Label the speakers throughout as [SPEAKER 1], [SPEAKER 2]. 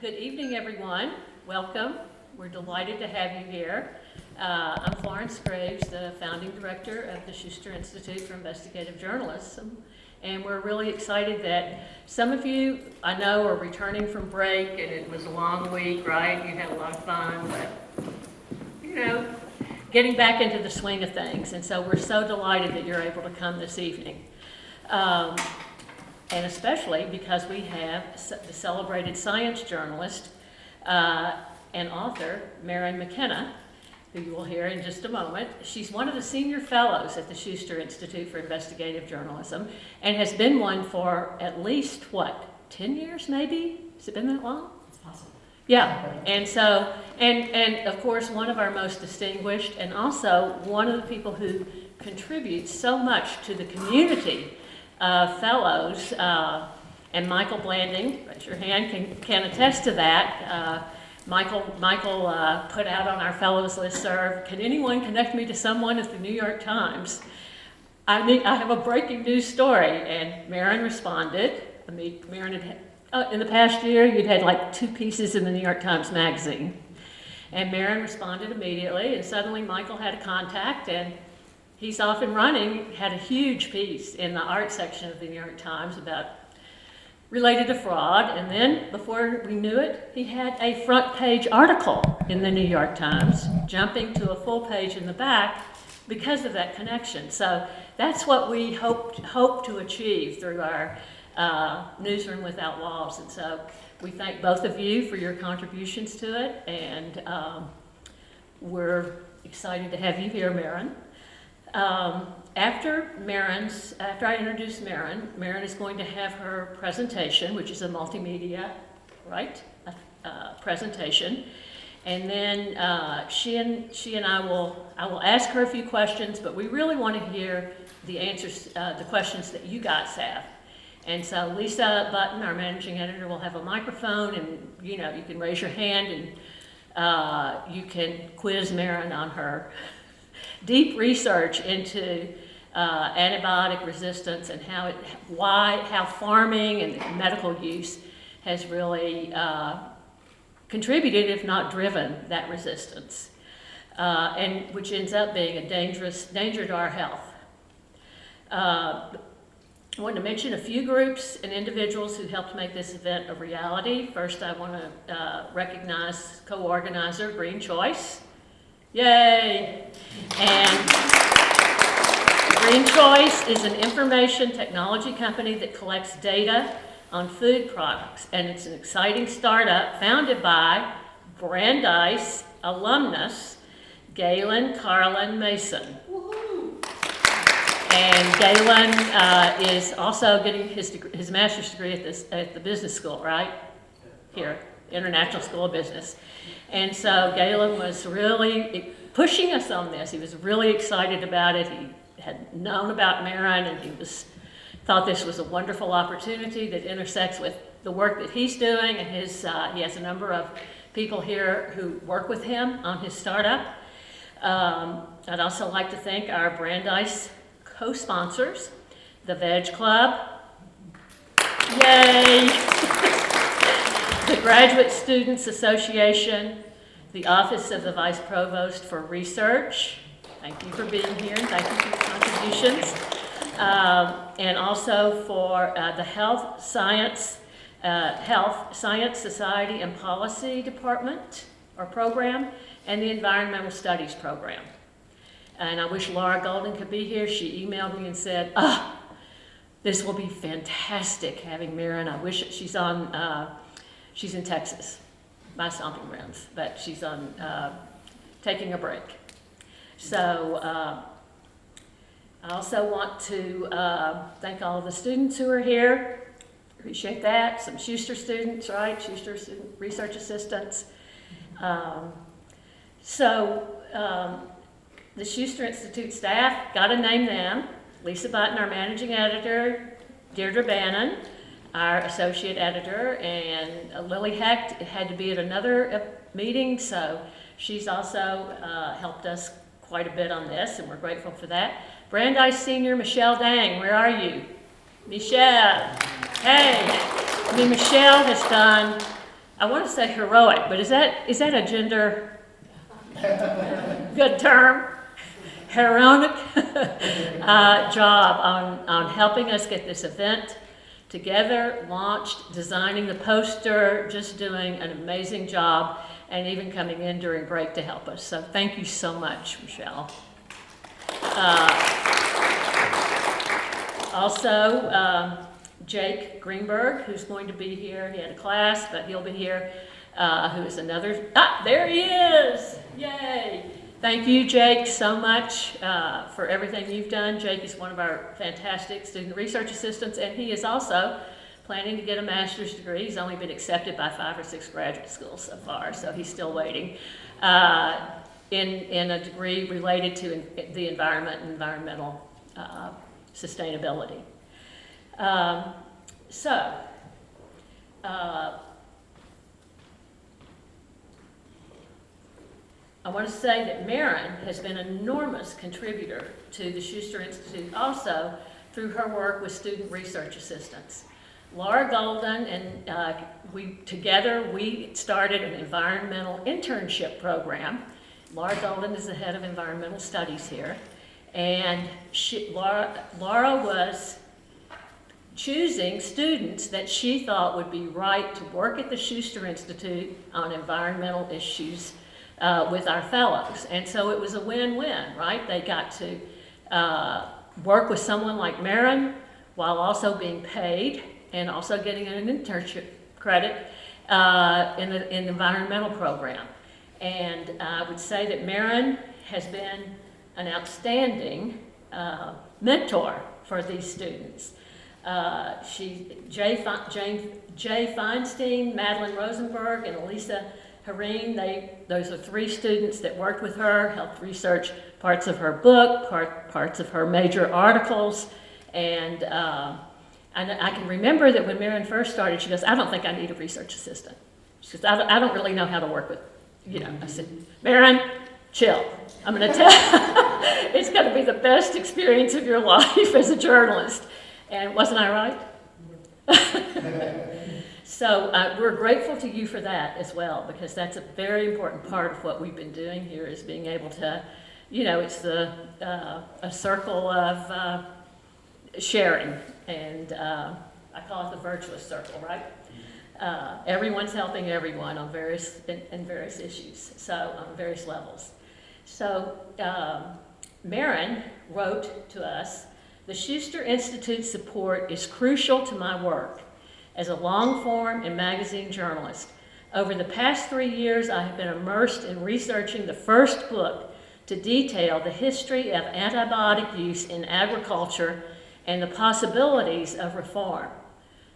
[SPEAKER 1] Good evening, everyone. Welcome. We're delighted to have you here. I'm Florence Graves, the founding director of the Schuster Institute for Investigative Journalism, and we're really excited that some of you, I know, are returning from break, and it was a long week, right? You had a lot of fun, but, you know, getting back into the swing of things, and so we're so delighted that you're able to come this evening. And especially because we have the celebrated science journalist and author, Maryn McKenna, who you will hear in just a moment. She's one of the senior fellows at the Schuster Institute for Investigative Journalism and has been one for at least, 10 years maybe? Has it been that long?
[SPEAKER 2] It's possible.
[SPEAKER 1] Yeah, and so, and of course, one of our most distinguished and also one of the people who contributes so much to the community fellows, and Michael Blanding, raise your hand, can attest to that. Michael put out on our fellows listserv, can anyone connect me to someone at the New York Times? I have a breaking news story, and Maryn responded. Maryn had, in the past year, you'd had like 2 pieces in the New York Times Magazine. And Maryn responded immediately, and suddenly Michael had a contact, and he's off and running, had a huge piece in the art section of the New York Times related to fraud, and then before we knew it, he had a front page article in the New York Times, jumping to a full page in the back because of that connection. So that's what we hope to achieve through our Newsroom Without Walls, and so we thank both of you for your contributions to it, and we're excited to have you here, Maryn. After I introduce Maryn is going to have her presentation, which is a multimedia, presentation, and then she and I will ask her a few questions, but we really want to hear the answers, the questions that you guys have. And so Lisa Button, our managing editor, will have a microphone, and you can raise your hand and you can quiz Maryn on her deep research into antibiotic resistance and how farming and medical use has really contributed, if not driven, that resistance, and which ends up being a danger to our health. I want to mention a few groups and individuals who helped make this event a reality. First, I want to recognize co-organizer Green Choice. Yay! And Green Choice is an information technology company that collects data on food products, and it's an exciting startup founded by Brandeis alumnus Galen Carlin Mason. And Galen is also getting his master's degree at the business school, right? Here, International School of Business. And so Galen was really pushing us on this. He was really excited about it. He had known about Maryn, and he thought this was a wonderful opportunity that intersects with the work that he's doing. And he has a number of people here who work with him on his startup. I'd also like to thank our Brandeis co-sponsors, the Veg Club, yay, the Graduate Students Association, the Office of the Vice Provost for Research. Thank you for being here, and thank you for your contributions. And also for the Health, Science, Society, and Policy Department, or program, and the Environmental Studies program. And I wish Laura Golden could be here. She emailed me and said, this will be fantastic having Maryn. I wish she's in Texas, my stomping grounds, but she's on taking a break. So I also want to thank all of the students who are here. Appreciate that. Some Schuster students, right? Schuster student research assistants. The Schuster Institute staff, got to name them. Lisa Button, our managing editor, Deirdre Bannon, our associate editor, and Lily Hecht had to be at another meeting, so she's also helped us quite a bit on this, and we're grateful for that. Brandeis senior Michelle Dang, where are you? Michelle, hey. Michelle has done I want to say heroic, but is that a gender good term? Heroic job on helping us get this event together, launched, designing the poster, just doing an amazing job, and even coming in during break to help us. So thank you so much, Michelle. Also, Jake Greenberg, who's going to be here. He had a class, but he'll be here, who is another, there he is, yay. Thank you, Jake, so much for everything you've done. Jake is one of our fantastic student research assistants, and he is also planning to get a master's degree. He's only been accepted by 5 or 6 graduate schools so far, so he's still waiting, in a degree related to the environment and environmental sustainability. I want to say that Maryn has been an enormous contributor to the Schuster Institute also through her work with student research assistants. Laura Golden and we started an environmental internship program. Laura Golden is the head of environmental studies here, and Laura was choosing students that she thought would be right to work at the Schuster Institute on environmental issues with our fellows. And so it was a win-win, right? They got to work with someone like Maryn while also being paid and also getting an internship credit in the environmental program. And I would say that Maryn has been an outstanding mentor for these students. Jay Feinstein, Madeline Rosenberg, and Elisa Hareen, those are 3 students that worked with her, helped research parts of her book, parts of her major articles, and I can remember that when Maryn first started, she goes, I don't think I need a research assistant. She goes, I don't really know how to work with, I said, Maryn, chill. I'm going to tell it's going to be the best experience of your life as a journalist. And wasn't I right? So we're grateful to you for that as well, because that's a very important part of what we've been doing here, is being able to, it's a circle of sharing, and I call it the virtuous circle, right? Everyone's helping everyone on various issues, so on various levels. So Maryn wrote to us, the Schuster Institute's support is crucial to my work as a long-form and magazine journalist. Over the past 3 years, I have been immersed in researching the first book to detail the history of antibiotic use in agriculture and the possibilities of reform.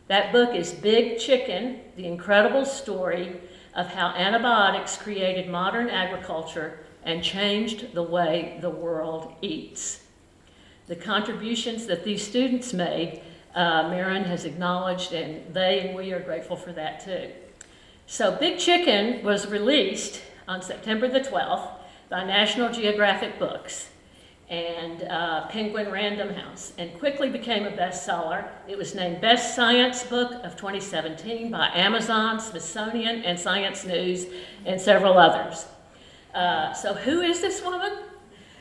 [SPEAKER 1] That book is Big Chicken, the incredible story of how antibiotics created modern agriculture and changed the way the world eats. The contributions that these students made, Maryn has acknowledged, and they and we are grateful for that too. So Big Chicken was released on September the 12th by National Geographic Books and Penguin Random House, and quickly became a bestseller. It was named Best Science Book of 2017 by Amazon, Smithsonian, and Science News, and several others. So who is this woman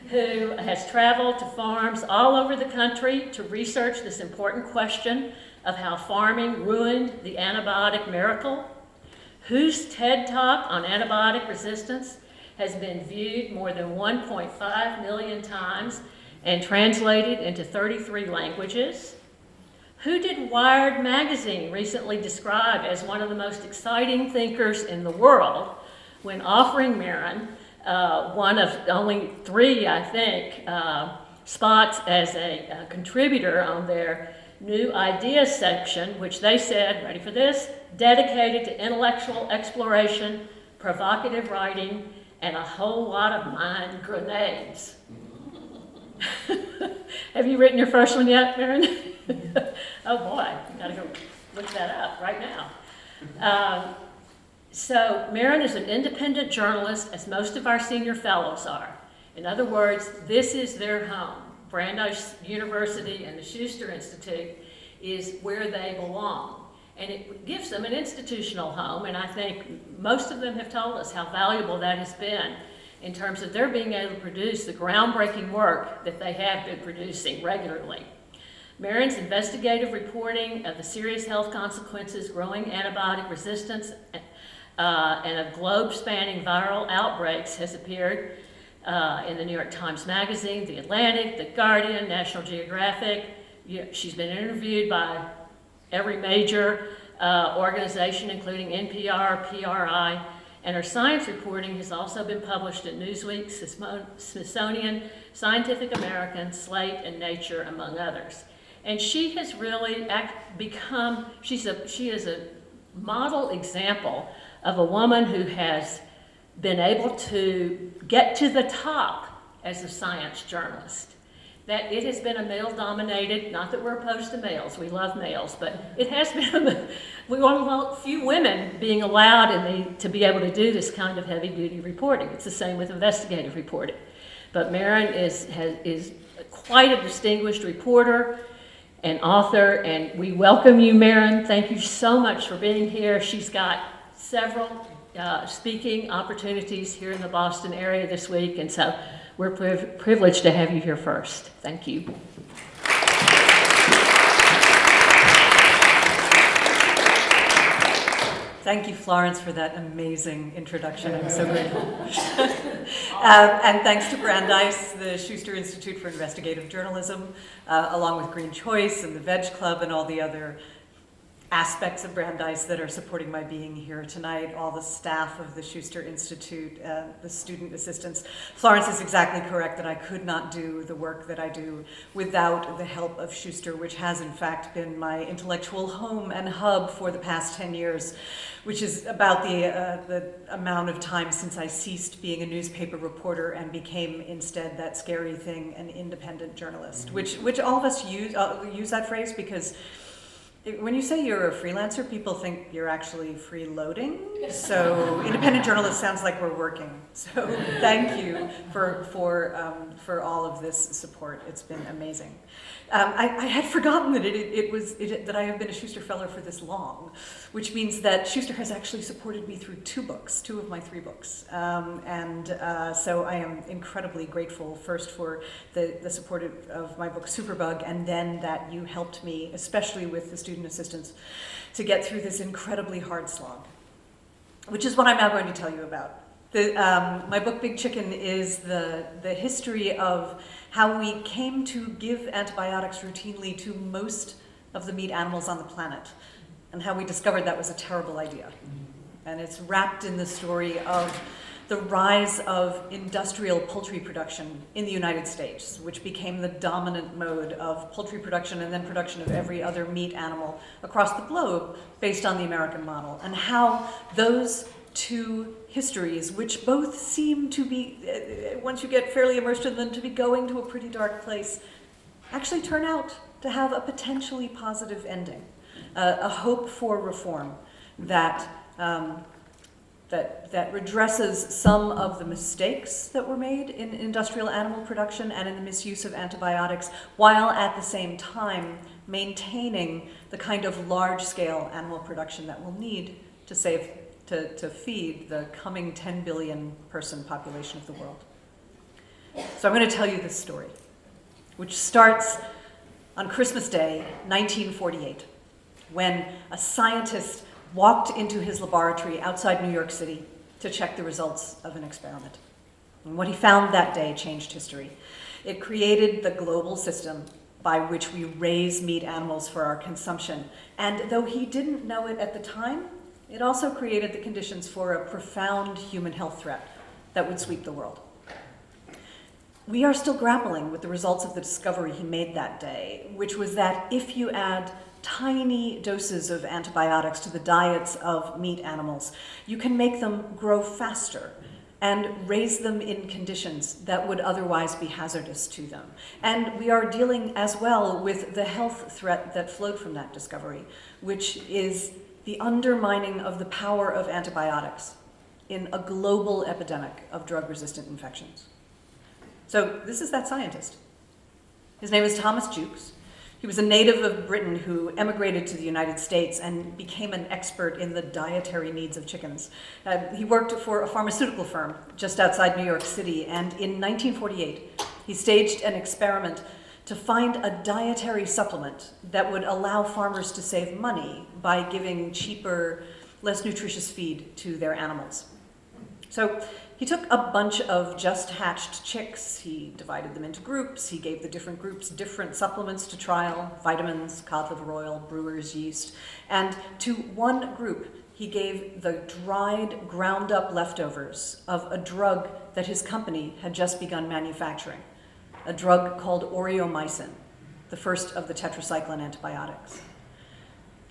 [SPEAKER 1] who has traveled to farms all over the country to research this important question of how farming ruined the antibiotic miracle? Whose TED Talk on antibiotic resistance has been viewed more than 1.5 million times and translated into 33 languages? Who did Wired magazine recently describe as one of the most exciting thinkers in the world when offering Maryn one of only 3, I think, spots as a contributor on their new ideas section, which they said, ready for this, dedicated to intellectual exploration, provocative writing, and a whole lot of mind grenades. Have you written your first one yet, Maryn? Oh boy, you gotta go look that up right now. So Maryn is an independent journalist, as most of our senior fellows are. In other words, this is their home. Brandeis University and the Schuster Institute is where they belong. And it gives them an institutional home, and I think most of them have told us how valuable that has been in terms of their being able to produce the groundbreaking work that they have been producing regularly. Maryn's investigative reporting of the serious health consequences, growing antibiotic resistance, and of globe-spanning viral outbreaks has appeared in the New York Times Magazine, The Atlantic, The Guardian, National Geographic. She's been interviewed by every major organization, including NPR, PRI, and her science reporting has also been published in Newsweek, Smithsonian, Scientific American, Slate, and Nature, among others. And she has really become, she is a model example of a woman who has been able to get to the top as a science journalist. That it has been a male-dominated, not that we're opposed to males, we love males, but it has been, we want a few women being allowed to be able to do this kind of heavy-duty reporting. It's the same with investigative reporting. But Maryn is quite a distinguished reporter and author, and we welcome you, Maryn. Thank you so much for being here. She's got several speaking opportunities here in the Boston area this week, and so we're privileged to have you here first. Thank you.
[SPEAKER 2] Thank you, Florence, for that amazing introduction. I'm so grateful. And thanks to Brandeis, the Schuster Institute for Investigative Journalism, along with Green Choice and the Veg Club and all the other aspects of Brandeis that are supporting my being here tonight, all the staff of the Schuster Institute, the student assistants. Florence is exactly correct that I could not do the work that I do without the help of Schuster, which has in fact been my intellectual home and hub for the past 10 years, which is about the amount of time since I ceased being a newspaper reporter and became instead that scary thing, an independent journalist, which all of us use that phrase because when you say you're a freelancer, people think you're actually freeloading. So independent journalist sounds like we're working. So thank you for all of this support. It's been amazing. I had forgotten that that I have been a Schuster Fellow for this long, which means that Schuster has actually supported me through two of my 3 books. So I am incredibly grateful first for the support of my book Superbug, and then that you helped me, especially with the student assistants, to get through this incredibly hard slog, which is what I'm now going to tell you about. My book, Big Chicken, is the history of how we came to give antibiotics routinely to most of the meat animals on the planet, and how we discovered that was a terrible idea. And it's wrapped in the story of the rise of industrial poultry production in the United States, which became the dominant mode of poultry production and then production of every other meat animal across the globe based on the American model, and how those 2 histories, which both seem to be, once you get fairly immersed in them, to be going to a pretty dark place, actually turn out to have a potentially positive ending, a hope for reform that redresses some of the mistakes that were made in industrial animal production and in the misuse of antibiotics, while at the same time maintaining the kind of large-scale animal production that we'll need to feed the coming 10 billion person population of the world. So I'm going to tell you this story, which starts on Christmas Day, 1948, when a scientist walked into his laboratory outside New York City to check the results of an experiment. And what he found that day changed history. It created the global system by which we raise meat animals for our consumption. And though he didn't know it at the time, it also created the conditions for a profound human health threat that would sweep the world. We are still grappling with the results of the discovery he made that day, which was that if you add tiny doses of antibiotics to the diets of meat animals, you can make them grow faster and raise them in conditions that would otherwise be hazardous to them. And we are dealing as well with the health threat that flowed from that discovery, which is the undermining of the power of antibiotics in a global epidemic of drug-resistant infections. So this is that scientist. His name is Thomas Jukes. He was a native of Britain who emigrated to the United States and became an expert in the dietary needs of chickens. He worked for a pharmaceutical firm just outside New York City, and in 1948, he staged an experiment to find a dietary supplement that would allow farmers to save money by giving cheaper, less nutritious feed to their animals. So he took a bunch of just hatched chicks, he divided them into groups, he gave the different groups different supplements to trial, vitamins, cod liver oil, brewer's yeast, and to one group he gave the dried, ground up leftovers of a drug that his company had just begun manufacturing, a drug called oreomycin, the first of the tetracycline antibiotics.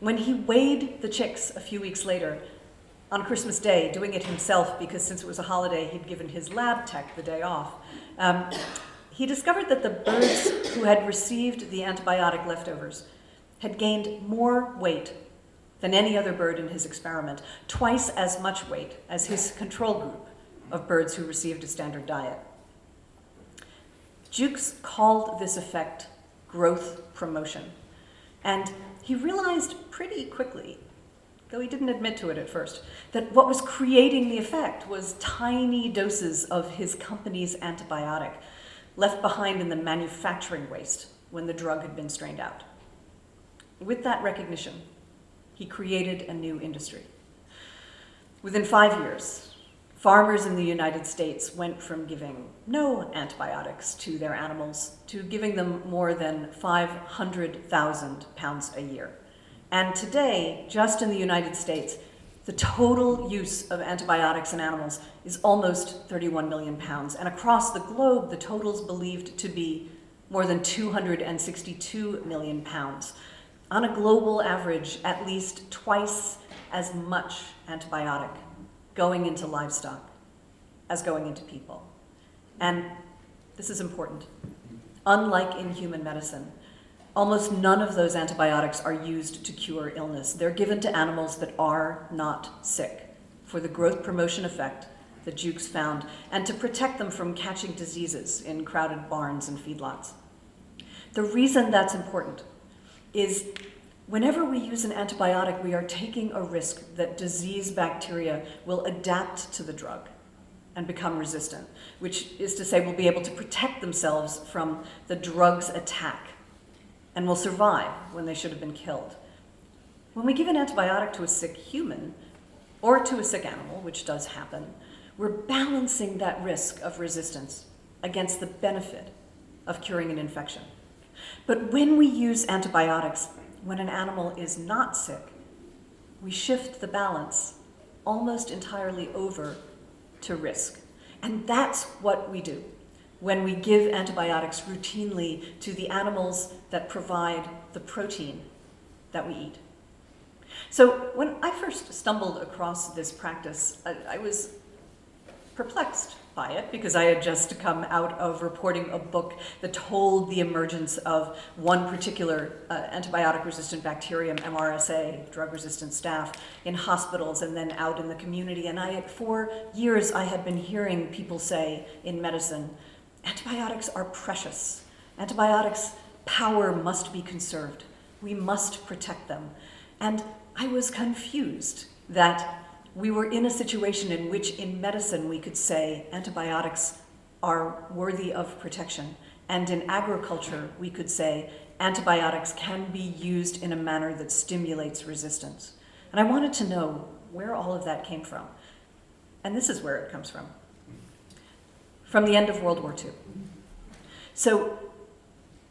[SPEAKER 2] When he weighed the chicks a few weeks later, on Christmas Day, doing it himself because since it was a holiday, he'd given his lab tech the day off, he discovered that the birds who had received the antibiotic leftovers had gained more weight than any other bird in his experiment, twice as much weight as his control group of birds who received a standard diet. Jukes called this effect growth promotion, and he realized pretty quickly, though he didn't admit to it at first, that what was creating the effect was tiny doses of his company's antibiotic left behind in the manufacturing waste when the drug had been strained out. With that recognition, he created a new industry. Within 5 years, farmers in the United States went from giving no antibiotics to their animals to giving them more than 500,000 pounds a year. And today, just in the United States, the total use of antibiotics in animals is almost 31 million pounds. And across the globe, the total is believed to be more than 262 million pounds. On a global average, at least twice as much antibiotic going into livestock as going into people. And this is important. Unlike in human medicine, almost none of those antibiotics are used to cure illness. They're given to animals that are not sick for the growth promotion effect that Jukes found and to protect them from catching diseases in crowded barns and feedlots. The reason that's important is whenever we use an antibiotic, we are taking a risk that disease bacteria will adapt to the drug and become resistant, which is to say will be able to protect themselves from the drug's attack and will survive when they should have been killed. When we give an antibiotic to a sick human or to a sick animal, which does happen, we're balancing that risk of resistance against the benefit of curing an infection. But when we use antibiotics when an animal is not sick, we shift the balance almost entirely over to risk. And that's what we do when we give antibiotics routinely to the animals that provide the protein that we eat. So when I first stumbled across this practice, I was perplexed by it because I had just come out of reporting a book that told the emergence of one particular antibiotic-resistant bacterium, MRSA, drug-resistant staph, in hospitals and then out in the community. And for years, I had been hearing people say in medicine, antibiotics are precious. Antibiotics' power must be conserved. We must protect them. And I was confused that we were in a situation in which in medicine we could say antibiotics are worthy of protection. And in agriculture, we could say antibiotics can be used in a manner that stimulates resistance. And I wanted to know where all of that came from. And this is where it comes from the end of World War II. So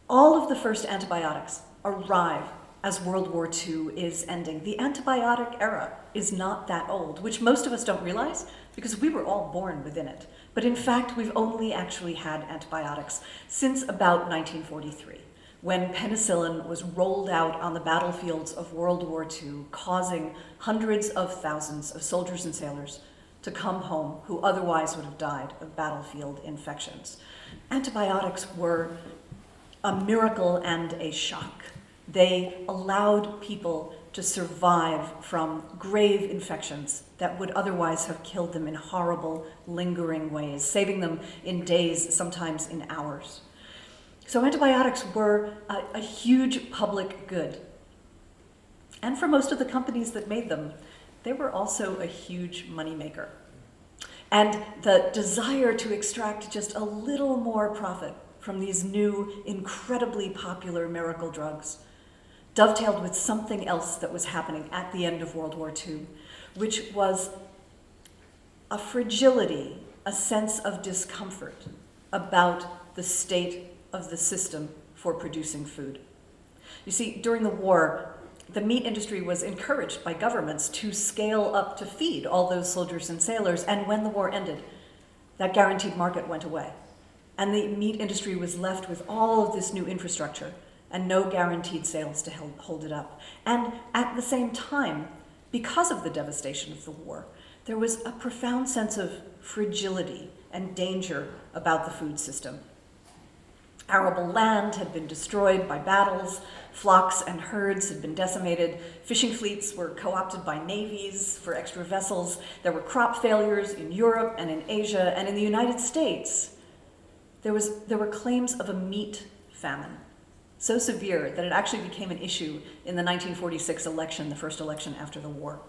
[SPEAKER 2] all of the first antibiotics arrive as World War II is ending. The antibiotic era is not that old, which most of us don't realize because we were all born within it. But in fact, we've only actually had antibiotics since about 1943, when penicillin was rolled out on the battlefields of World War II, causing hundreds of thousands of soldiers and sailors to come home who otherwise would have died of battlefield infections. Antibiotics were a miracle and a shock. They allowed people to survive from grave infections that would otherwise have killed them in horrible, lingering ways, saving them in days, sometimes in hours. So antibiotics were a huge public good. And for most of the companies that made them, they were also a huge moneymaker. And the desire to extract just a little more profit from these new, incredibly popular miracle drugs dovetailed with something else that was happening at the end of World War II, which was a fragility, a sense of discomfort about the state of the system for producing food. You see, during the war, the meat industry was encouraged by governments to scale up to feed all those soldiers and sailors, and when the war ended, that guaranteed market went away. And the meat industry was left with all of this new infrastructure and no guaranteed sales to hold it up. And at the same time, because of the devastation of the war, there was a profound sense of fragility and danger about the food system. Arable land had been destroyed by battles, flocks and herds had been decimated, fishing fleets were co-opted by navies for extra vessels, there were crop failures in Europe and in Asia, and in the United States, there were claims of a meat famine, so severe that it actually became an issue in the 1946 election, the first election after the war.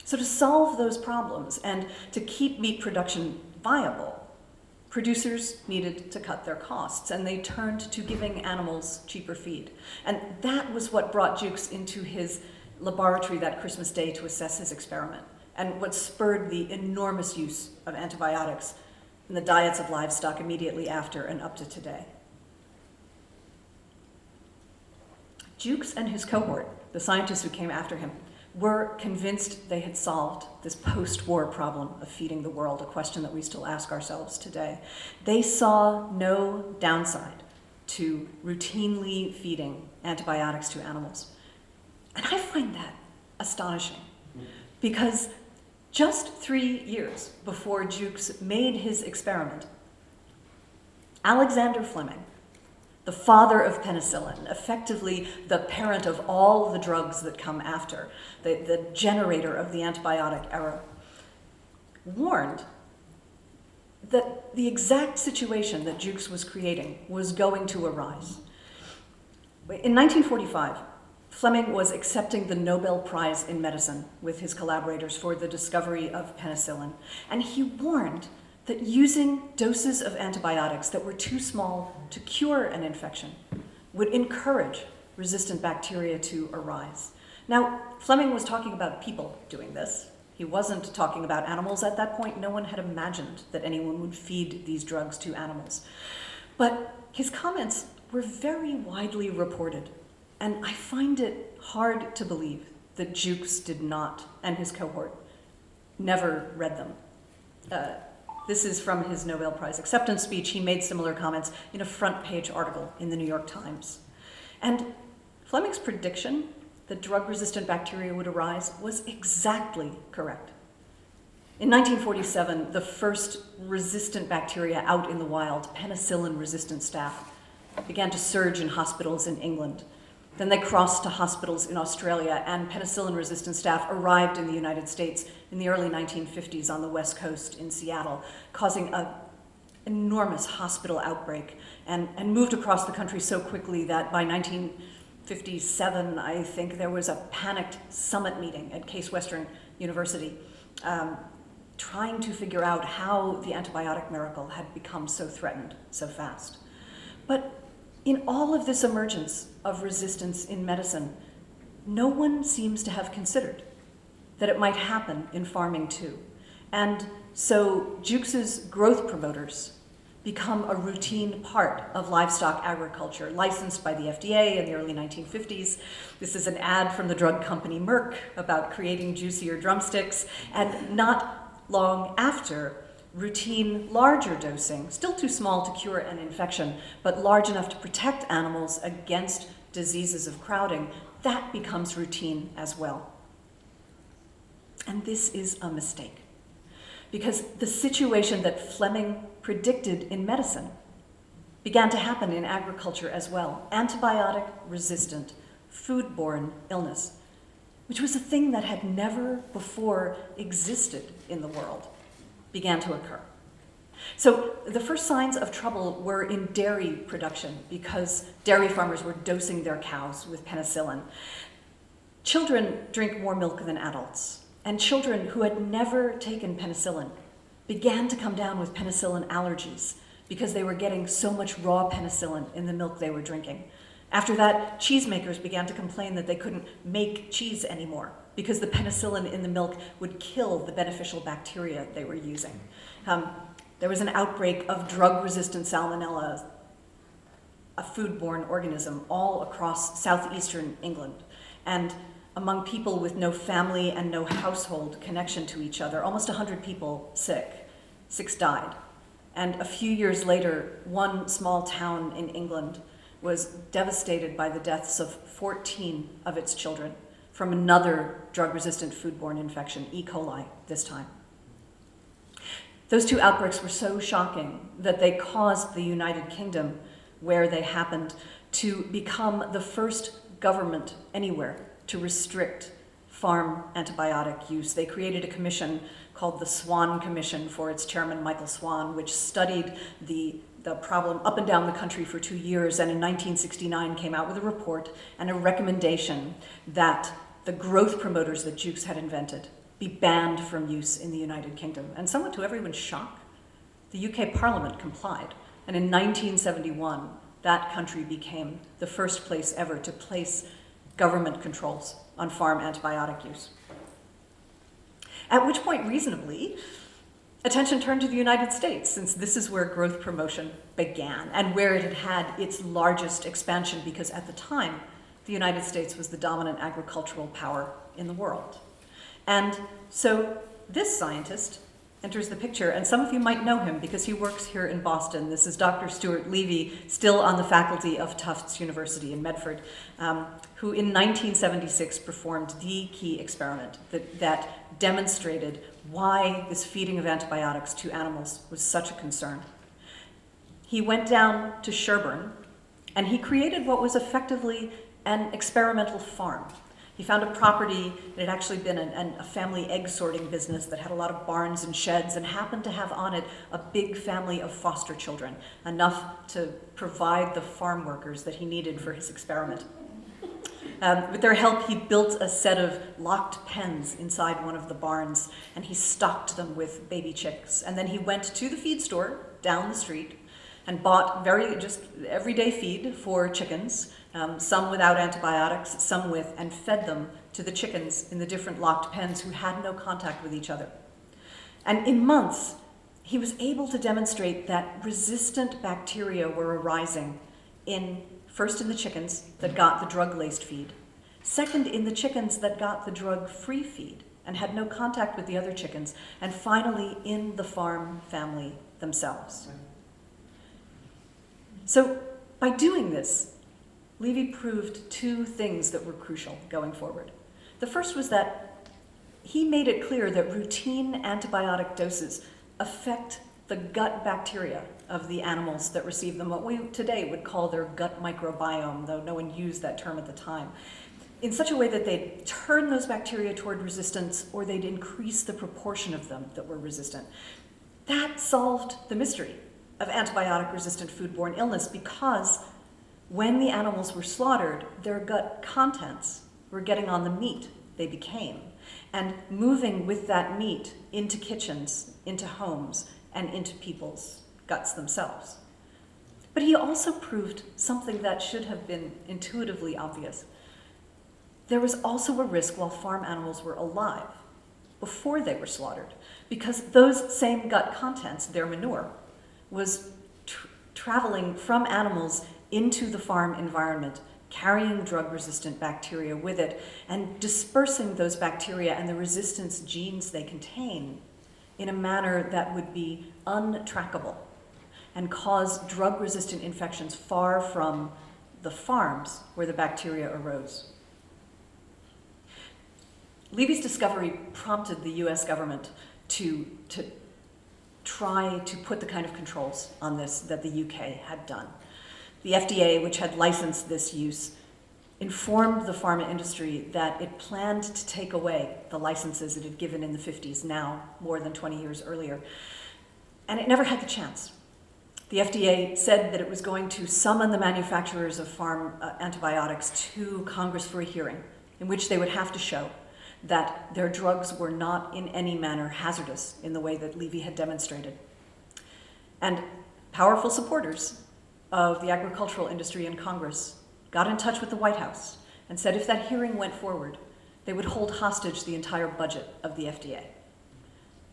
[SPEAKER 2] So to solve those problems and to keep meat production viable, producers needed to cut their costs, and they turned to giving animals cheaper feed. And that was what brought Jukes into his laboratory that Christmas Day to assess his experiment, and what spurred the enormous use of antibiotics in the diets of livestock immediately after and up to today. Jukes and his cohort, the scientists who came after him, were convinced they had solved this post-war problem of feeding the world, a question that we still ask ourselves today. They saw no downside to routinely feeding antibiotics to animals. And I find that astonishing, because just 3 years before Jukes made his experiment, Alexander Fleming, the father of penicillin, effectively the parent of all the drugs that come after, the generator of the antibiotic era, warned that the exact situation that Jukes was creating was going to arise. In 1945, Fleming was accepting the Nobel Prize in Medicine with his collaborators for the discovery of penicillin, and he warned that using doses of antibiotics that were too small to cure an infection would encourage resistant bacteria to arise. Now, Fleming was talking about people doing this. He wasn't talking about animals at that point. No one had imagined that anyone would feed these drugs to animals. But his comments were very widely reported, and I find it hard to believe that Jukes did not, and his cohort, never read them. This is from his Nobel Prize acceptance speech. He made similar comments in a front-page article in the New York Times. And Fleming's prediction that drug-resistant bacteria would arise was exactly correct. In 1947, the first resistant bacteria out in the wild, penicillin-resistant staph, began to surge in hospitals in England. Then they crossed to hospitals in Australia, and penicillin-resistant staph arrived in the United States in the early 1950s on the West Coast in Seattle, causing an enormous hospital outbreak, and moved across the country so quickly that by 1957, I think, there was a panicked summit meeting at Case Western University trying to figure out how the antibiotic miracle had become so threatened so fast. But in all of this emergence of resistance in medicine, no one seems to have considered that it might happen in farming too. And so Jukes's growth promoters become a routine part of livestock agriculture, licensed by the FDA in the early 1950s. This is an ad from the drug company Merck about creating juicier drumsticks, and not long after, routine larger dosing, still too small to cure an infection, but large enough to protect animals against diseases of crowding, that becomes routine as well. And this is a mistake, because the situation that Fleming predicted in medicine began to happen in agriculture as well. Antibiotic-resistant, foodborne illness, which was a thing that had never before existed in the world, began to occur. So the first signs of trouble were in dairy production because dairy farmers were dosing their cows with penicillin. Children drink more milk than adults, and children who had never taken penicillin began to come down with penicillin allergies because they were getting so much raw penicillin in the milk they were drinking. After that, cheesemakers began to complain that they couldn't make cheese anymore because the penicillin in the milk would kill the beneficial bacteria they were using. There was an outbreak of drug-resistant salmonella, a foodborne organism, all across southeastern England. And among people with no family and no household connection to each other, almost 100 people sick. 6 died. And a few years later, one small town in England was devastated by the deaths of 14 of its children from another drug-resistant foodborne infection, E. coli, this time. Those 2 outbreaks were so shocking that they caused the United Kingdom, where they happened, to become the first government anywhere to restrict farm antibiotic use. They created a commission called the Swan Commission for its chairman, Michael Swan, which studied the problem up and down the country for 2 years, and in 1969 came out with a report and a recommendation that the growth promoters that Jukes had invented be banned from use in the United Kingdom. And somewhat to everyone's shock, the UK Parliament complied. And in 1971, that country became the first place ever to place government controls on farm antibiotic use. At which point, reasonably, attention turned to the United States, since this is where growth promotion began and where it had had its largest expansion, because at the time, the United States was the dominant agricultural power in the world. And so this scientist enters the picture, and some of you might know him because he works here in Boston. This is Dr. Stuart Levy, still on the faculty of Tufts University in Medford, who in 1976 performed the key experiment that demonstrated why this feeding of antibiotics to animals was such a concern. He went down to Sherburne, and he created what was effectively an experimental farm. He found a property that had actually been a family egg sorting business that had a lot of barns and sheds, and happened to have on it a big family of foster children, enough to provide the farm workers that he needed for his experiment. With their help, he built a set of locked pens inside one of the barns, and he stocked them with baby chicks. And then he went to the feed store down the street and bought just everyday feed for chickens, some without antibiotics, some with, and fed them to the chickens in the different locked pens who had no contact with each other. And in months, he was able to demonstrate that resistant bacteria were arising first in the chickens that got the drug-laced feed, second in the chickens that got the drug-free feed and had no contact with the other chickens, and finally in the farm family themselves. So by doing this, Levy proved 2 things that were crucial going forward. The first was that he made it clear that routine antibiotic doses affect the gut bacteria of the animals that receive them, what we today would call their gut microbiome, though no one used that term at the time, in such a way that they'd turn those bacteria toward resistance, or they'd increase the proportion of them that were resistant. That solved the mystery of antibiotic-resistant foodborne illness, because when the animals were slaughtered, their gut contents were getting on the meat they became, and moving with that meat into kitchens, into homes, and into people's guts themselves. But he also proved something that should have been intuitively obvious. There was also a risk while farm animals were alive, before they were slaughtered, because those same gut contents, their manure, was traveling from animals into the farm environment, carrying drug-resistant bacteria with it, and dispersing those bacteria and the resistance genes they contain in a manner that would be untrackable and cause drug-resistant infections far from the farms where the bacteria arose. Levy's discovery prompted the US government to try to put the kind of controls on this that the UK had done. The FDA, which had licensed this use, informed the pharma industry that it planned to take away the licenses it had given in the 50s, now more than 20 years earlier. And it never had the chance. The FDA said that it was going to summon the manufacturers of farm antibiotics to Congress for a hearing in which they would have to show that their drugs were not in any manner hazardous in the way that Levy had demonstrated. And powerful supporters of the agricultural industry in Congress got in touch with the White House and said if that hearing went forward, they would hold hostage the entire budget of the FDA.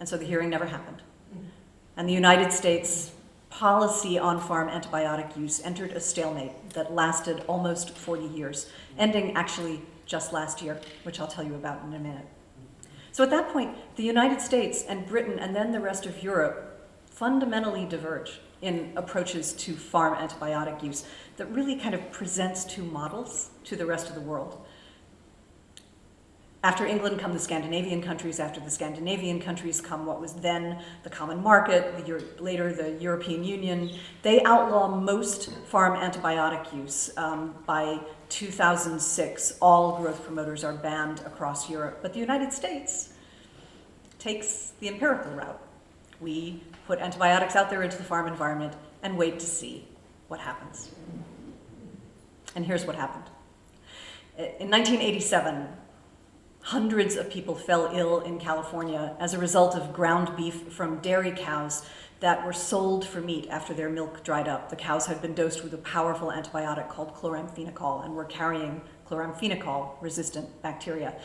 [SPEAKER 2] And so the hearing never happened. And the United States policy on farm antibiotic use entered a stalemate that lasted almost 40 years, ending actually just last year, which I'll tell you about in a minute. So at that point, the United States and Britain and then the rest of Europe fundamentally diverge in approaches to farm antibiotic use that really kind of presents two models to the rest of the world. After England come the Scandinavian countries. After the Scandinavian countries come what was then the common market, later the European Union. They outlaw most farm antibiotic use. By 2006, all growth promoters are banned across Europe. But the United States takes the empirical route. We put antibiotics out there into the farm environment and wait to see what happens. And here's what happened. In 1987, hundreds of people fell ill in California as a result of ground beef from dairy cows that were sold for meat after their milk dried up. The cows had been dosed with a powerful antibiotic called chloramphenicol and were carrying chloramphenicol-resistant bacteria.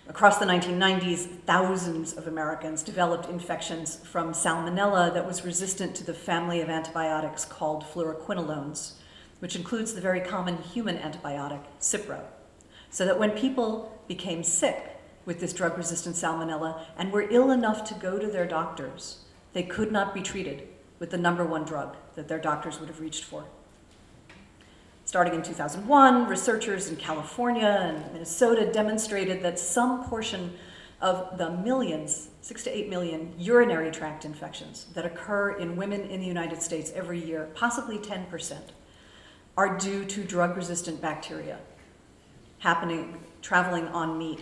[SPEAKER 2] Across the 1990s, thousands of Americans developed infections from salmonella that was resistant to the family of antibiotics called fluoroquinolones, which includes the very common human antibiotic, Cipro. So that when people became sick with this drug-resistant salmonella and were ill enough to go to their doctors, they could not be treated with the number one drug that their doctors would have reached for. Starting in 2001, researchers in California and Minnesota demonstrated that some portion of the millions, 6 to 8 million urinary tract infections that occur in women in the United States every year, possibly 10%, are due to drug-resistant bacteria traveling on meat.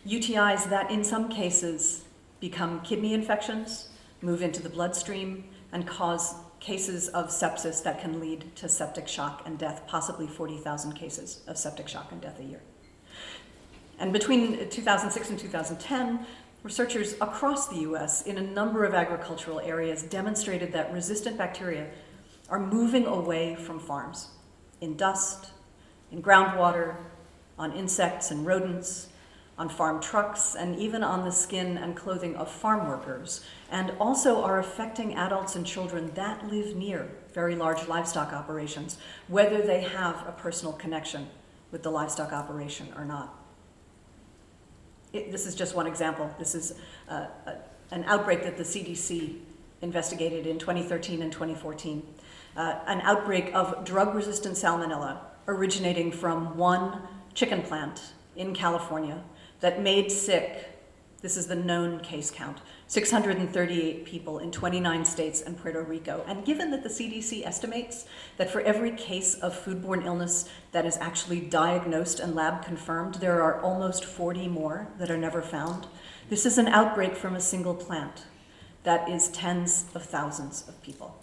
[SPEAKER 2] UTIs that in some cases become kidney infections, move into the bloodstream, and cause cases of sepsis that can lead to septic shock and death, possibly 40,000 cases of septic shock and death a year. And between 2006 and 2010, researchers across the US in a number of agricultural areas demonstrated that resistant bacteria are moving away from farms, in dust, in groundwater, on insects and rodents, on farm trucks, and even on the skin and clothing of farm workers, and also are affecting adults and children that live near very large livestock operations, whether they have a personal connection with the livestock operation or not. This is just one example. This is an outbreak that the CDC investigated in 2013 and 2014, an outbreak of drug-resistant salmonella originating from one chicken plant in California that made sick, this is the known case count, 638 people in 29 states and Puerto Rico. And given that the CDC estimates that for every case of foodborne illness that is actually diagnosed and lab confirmed, there are almost 40 more that are never found, this is an outbreak from a single plant that is tens of thousands of people.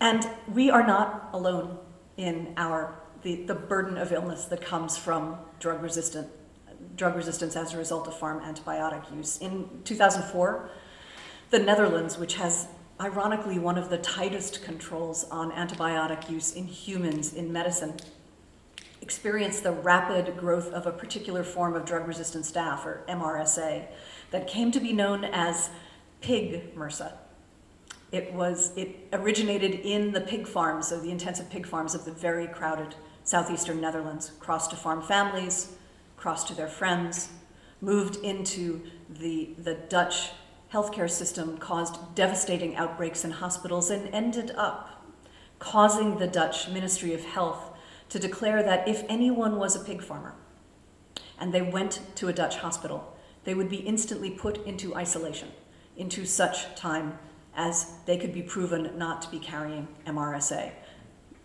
[SPEAKER 2] And we are not alone in the burden of illness that comes from drug resistance as a result of farm antibiotic use. In 2004, the Netherlands, which has ironically one of the tightest controls on antibiotic use in humans in medicine, experienced the rapid growth of a particular form of drug-resistant staph, or MRSA, that came to be known as pig MRSA. It originated in the pig farms, so the intensive pig farms of the very crowded southeastern Netherlands, crossed to farm families, crossed to their friends, moved into the Dutch healthcare system, caused devastating outbreaks in hospitals, and ended up causing the Dutch Ministry of Health to declare that if anyone was a pig farmer and they went to a Dutch hospital, they would be instantly put into isolation, into such time as they could be proven not to be carrying MRSA.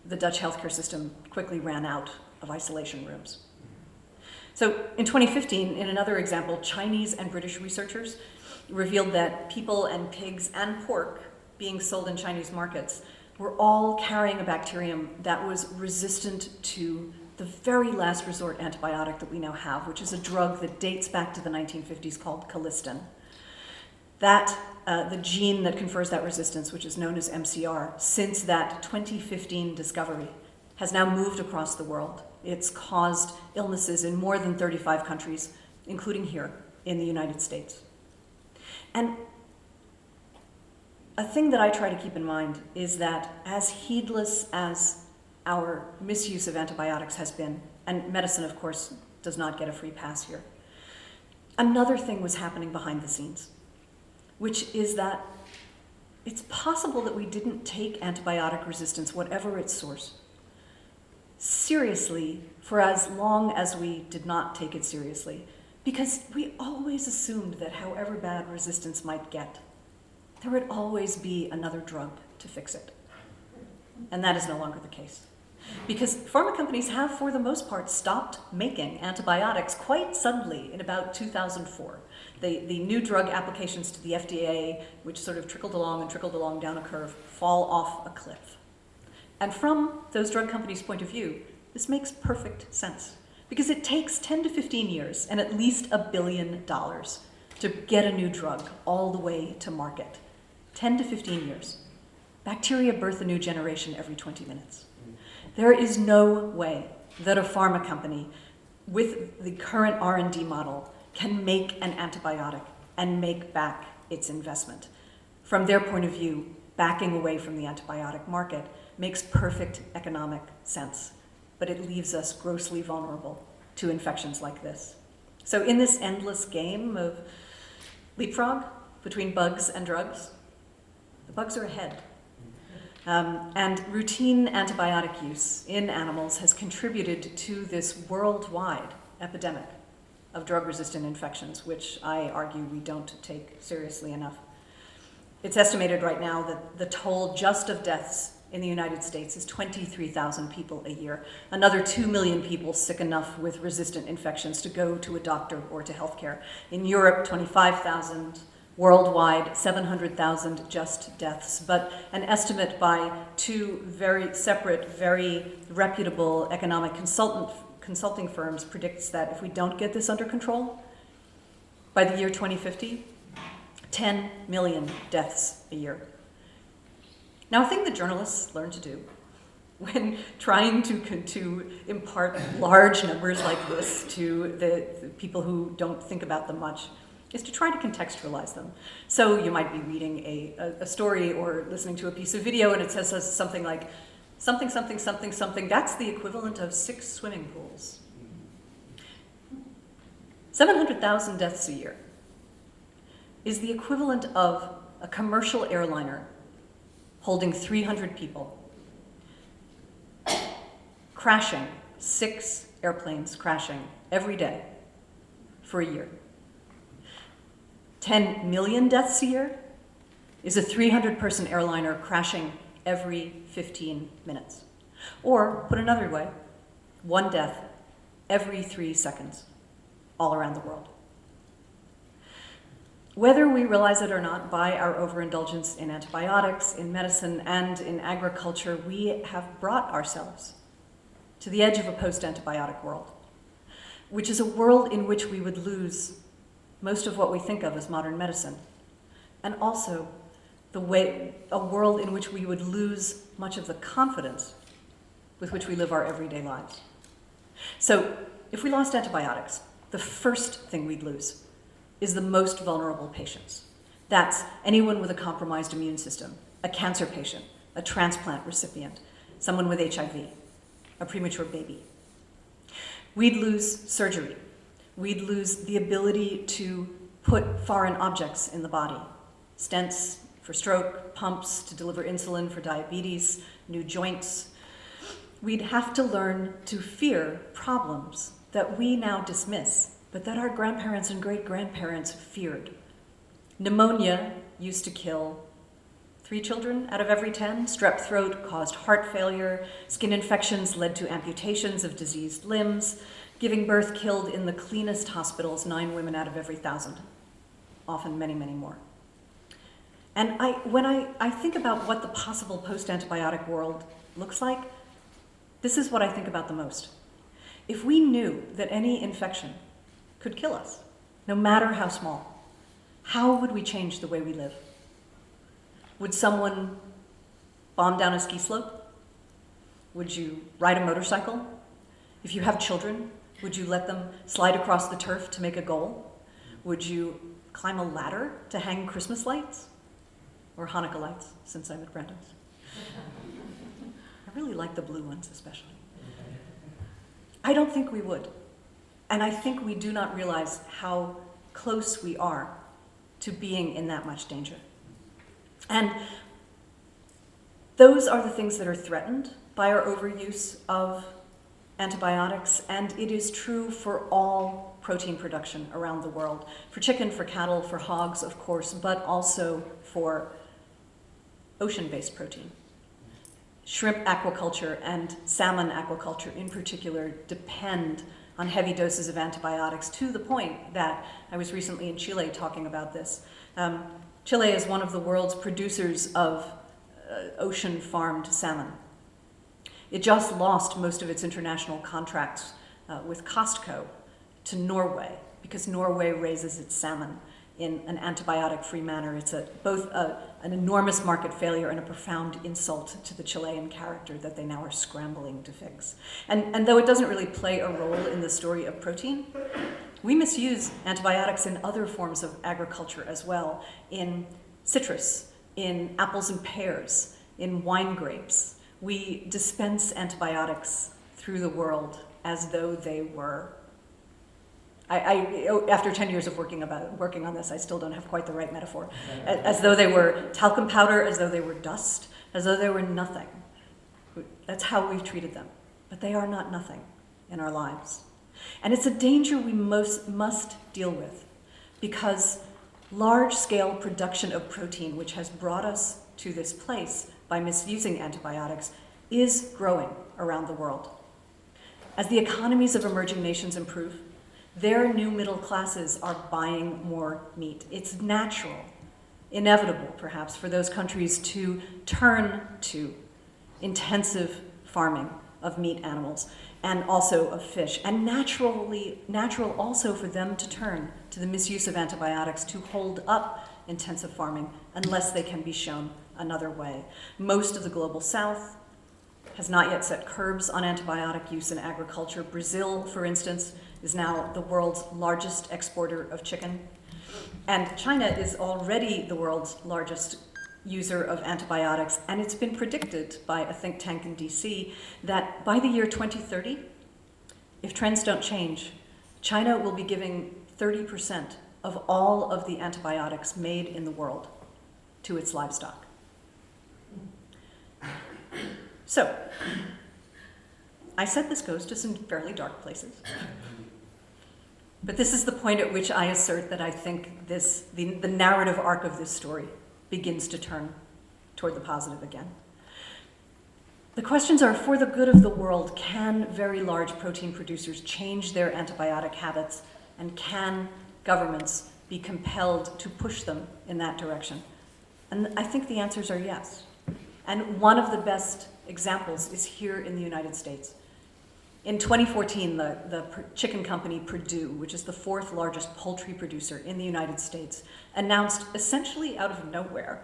[SPEAKER 2] The Dutch healthcare system quickly ran out of isolation rooms. So in 2015, in another example, Chinese and British researchers revealed that people and pigs and pork being sold in Chinese markets were all carrying a bacterium that was resistant to the very last resort antibiotic that we now have, which is a drug that dates back to the 1950s called colistin. That, the gene that confers that resistance, which is known as MCR, since that 2015 discovery, has now moved across the world. It's caused illnesses in more than 35 countries, including here in the United States. And a thing that I try to keep in mind is that as heedless as our misuse of antibiotics has been, and medicine, of course, does not get a free pass here, another thing was happening behind the scenes, which is that it's possible that we didn't take antibiotic resistance, whatever its source, seriously for as long as we did not take it seriously, because we always assumed that however bad resistance might get, there would always be another drug to fix it. And that is no longer the case. Because pharma companies have, for the most part, stopped making antibiotics quite suddenly in about 2004. The new drug applications to the FDA, which sort of trickled along down a curve, fall off a cliff. And from those drug companies' point of view, this makes perfect sense. Because it takes 10 to 15 years and at least $1 billion to get a new drug all the way to market. 10 to 15 years. Bacteria birth a new generation every 20 minutes. There is no way that a pharma company with the current R&D model can make an antibiotic and make back its investment. From their point of view, backing away from the antibiotic market makes perfect economic sense, but it leaves us grossly vulnerable to infections like this. So in this endless game of leapfrog between bugs and drugs, the bugs are ahead. And routine antibiotic use in animals has contributed to this worldwide epidemic of drug-resistant infections, which I argue we don't take seriously enough. It's estimated right now that the toll just of deaths in the United States is 23,000 people a year. Another 2 million people sick enough with resistant infections to go to a doctor or to healthcare. In Europe, 25,000. Worldwide, 700,000 just deaths. But an estimate by two very separate, very reputable economic consulting firms predicts that if we don't get this under control, by the year 2050, 10 million deaths a year. Now, a thing that journalists learn to do when trying to impart large numbers like this to the people who don't think about them much is to try to contextualize them. So you might be reading a story or listening to a piece of video and it says something like, something, something, something, something, that's the equivalent of 6 swimming pools. 700,000 deaths a year is the equivalent of a commercial airliner holding 300 people, crashing, 6 airplanes crashing every day for a year. 10 million deaths a year is a 300-person airliner crashing every 15 minutes. Or, put another way, 1 death every 3 seconds all around the world. Whether we realize it or not, by our overindulgence in antibiotics, in medicine, and in agriculture, we have brought ourselves to the edge of a post-antibiotic world, which is a world in which we would lose most of what we think of as modern medicine, and also a world in which we would lose much of the confidence with which we live our everyday lives. So if we lost antibiotics, the first thing we'd lose is the most vulnerable patients. That's anyone with a compromised immune system, a cancer patient, a transplant recipient, someone with HIV, a premature baby. We'd lose surgery. We'd lose the ability to put foreign objects in the body. Stents for stroke, pumps to deliver insulin for diabetes, new joints. We'd have to learn to fear problems that we now dismiss, but that our grandparents and great-grandparents feared. Pneumonia used to kill 3 children out of every 10. Strep throat caused heart failure. Skin infections led to amputations of diseased limbs. Giving birth killed in the cleanest hospitals 9 women out of every 1,000, often many, many more. And when I think about what the possible post-antibiotic world looks like, this is what I think about the most. If we knew that any infection could kill us, no matter how small, how would we change the way we live? Would someone bomb down a ski slope? Would you ride a motorcycle? If you have children, would you let them slide across the turf to make a goal? Would you climb a ladder to hang Christmas lights? Or Hanukkah lights, since I'm at Brandeis. I really like the blue ones especially. I don't think we would. And I think we do not realize how close we are to being in that much danger. And those are the things that are threatened by our overuse of antibiotics, and it is true for all protein production around the world. For chicken, for cattle, for hogs, of course, but also for ocean-based protein. Shrimp aquaculture and salmon aquaculture in particular depend on heavy doses of antibiotics, to the point that I was recently in Chile talking about this. Chile is one of the world's producers of ocean-farmed salmon. It just lost most of its international contracts with Costco to Norway, because Norway raises its salmon in an antibiotic-free manner. It's both an enormous market failure and a profound insult to the Chilean character that they now are scrambling to fix. And though it doesn't really play a role in the story of protein, we misuse antibiotics in other forms of agriculture as well, in citrus, in apples and pears, in wine grapes. We dispense antibiotics through the world as though they were, after 10 years of working on this, I still don't have quite the right metaphor, as though they were talcum powder, as though they were dust, as though they were nothing. That's how we've treated them. But they are not nothing in our lives. And it's a danger we must deal with, because large-scale production of protein, which has brought us to this place by misusing antibiotics, is growing around the world. As the economies of emerging nations improve, their new middle classes are buying more meat. It's natural, inevitable perhaps, for those countries to turn to intensive farming of meat animals and also of fish, and natural also for them to turn to the misuse of antibiotics to hold up intensive farming unless they can be shown another way. Most of the global south has not yet set curbs on antibiotic use in agriculture. Brazil, for instance, is now the world's largest exporter of chicken. And China is already the world's largest user of antibiotics, and it's been predicted by a think tank in DC that by the year 2030, if trends don't change, China will be giving 30% of all of the antibiotics made in the world to its livestock. So, I said this goes to some fairly dark places. But this is the point at which I assert that I think the narrative arc of this story begins to turn toward the positive again. The questions are, for the good of the world, can very large protein producers change their antibiotic habits, and can governments be compelled to push them in that direction? And I think the answers are yes. And one of the best examples is here in the United States. In 2014, the chicken company Purdue, which is the 4th largest poultry producer in the United States, announced essentially out of nowhere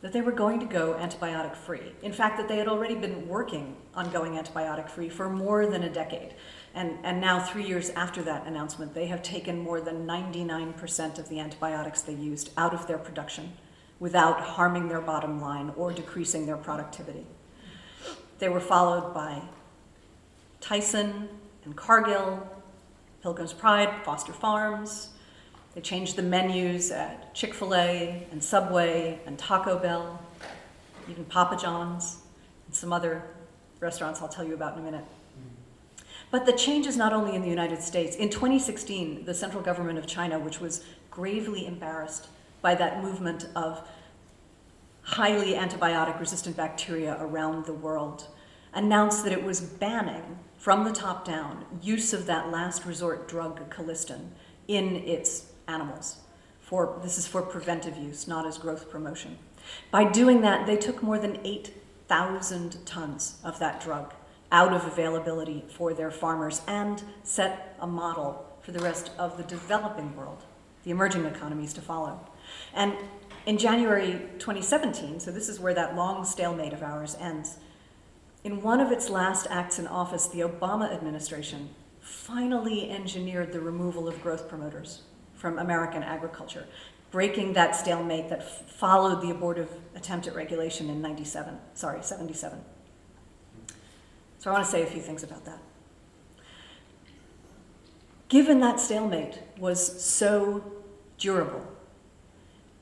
[SPEAKER 2] that they were going to go antibiotic-free. In fact, that they had already been working on going antibiotic-free for more than a decade. And now, 3 years after that announcement, they have taken more than 99% of the antibiotics they used out of their production without harming their bottom line or decreasing their productivity. They were followed by Tyson and Cargill, Pilgrim's Pride, Foster Farms. They changed the menus at Chick-fil-A and Subway and Taco Bell, even Papa John's, and some other restaurants I'll tell you about in a minute. But the change is not only in the United States. In 2016, the central government of China, which was gravely embarrassed by that movement of highly antibiotic-resistant bacteria around the world, announced that it was banning, from the top down, use of that last resort drug colistin in its animals. This is for preventive use, not as growth promotion. By doing that, they took more than 8,000 tons of that drug out of availability for their farmers and set a model for the rest of the developing world, the emerging economies to follow. And in January 2017, so this is where that long stalemate of ours ends, in one of its last acts in office, the Obama administration finally engineered the removal of growth promoters from American agriculture, breaking that stalemate that followed the abortive attempt at regulation in 77. So I want to say a few things about that. Given that stalemate was so durable,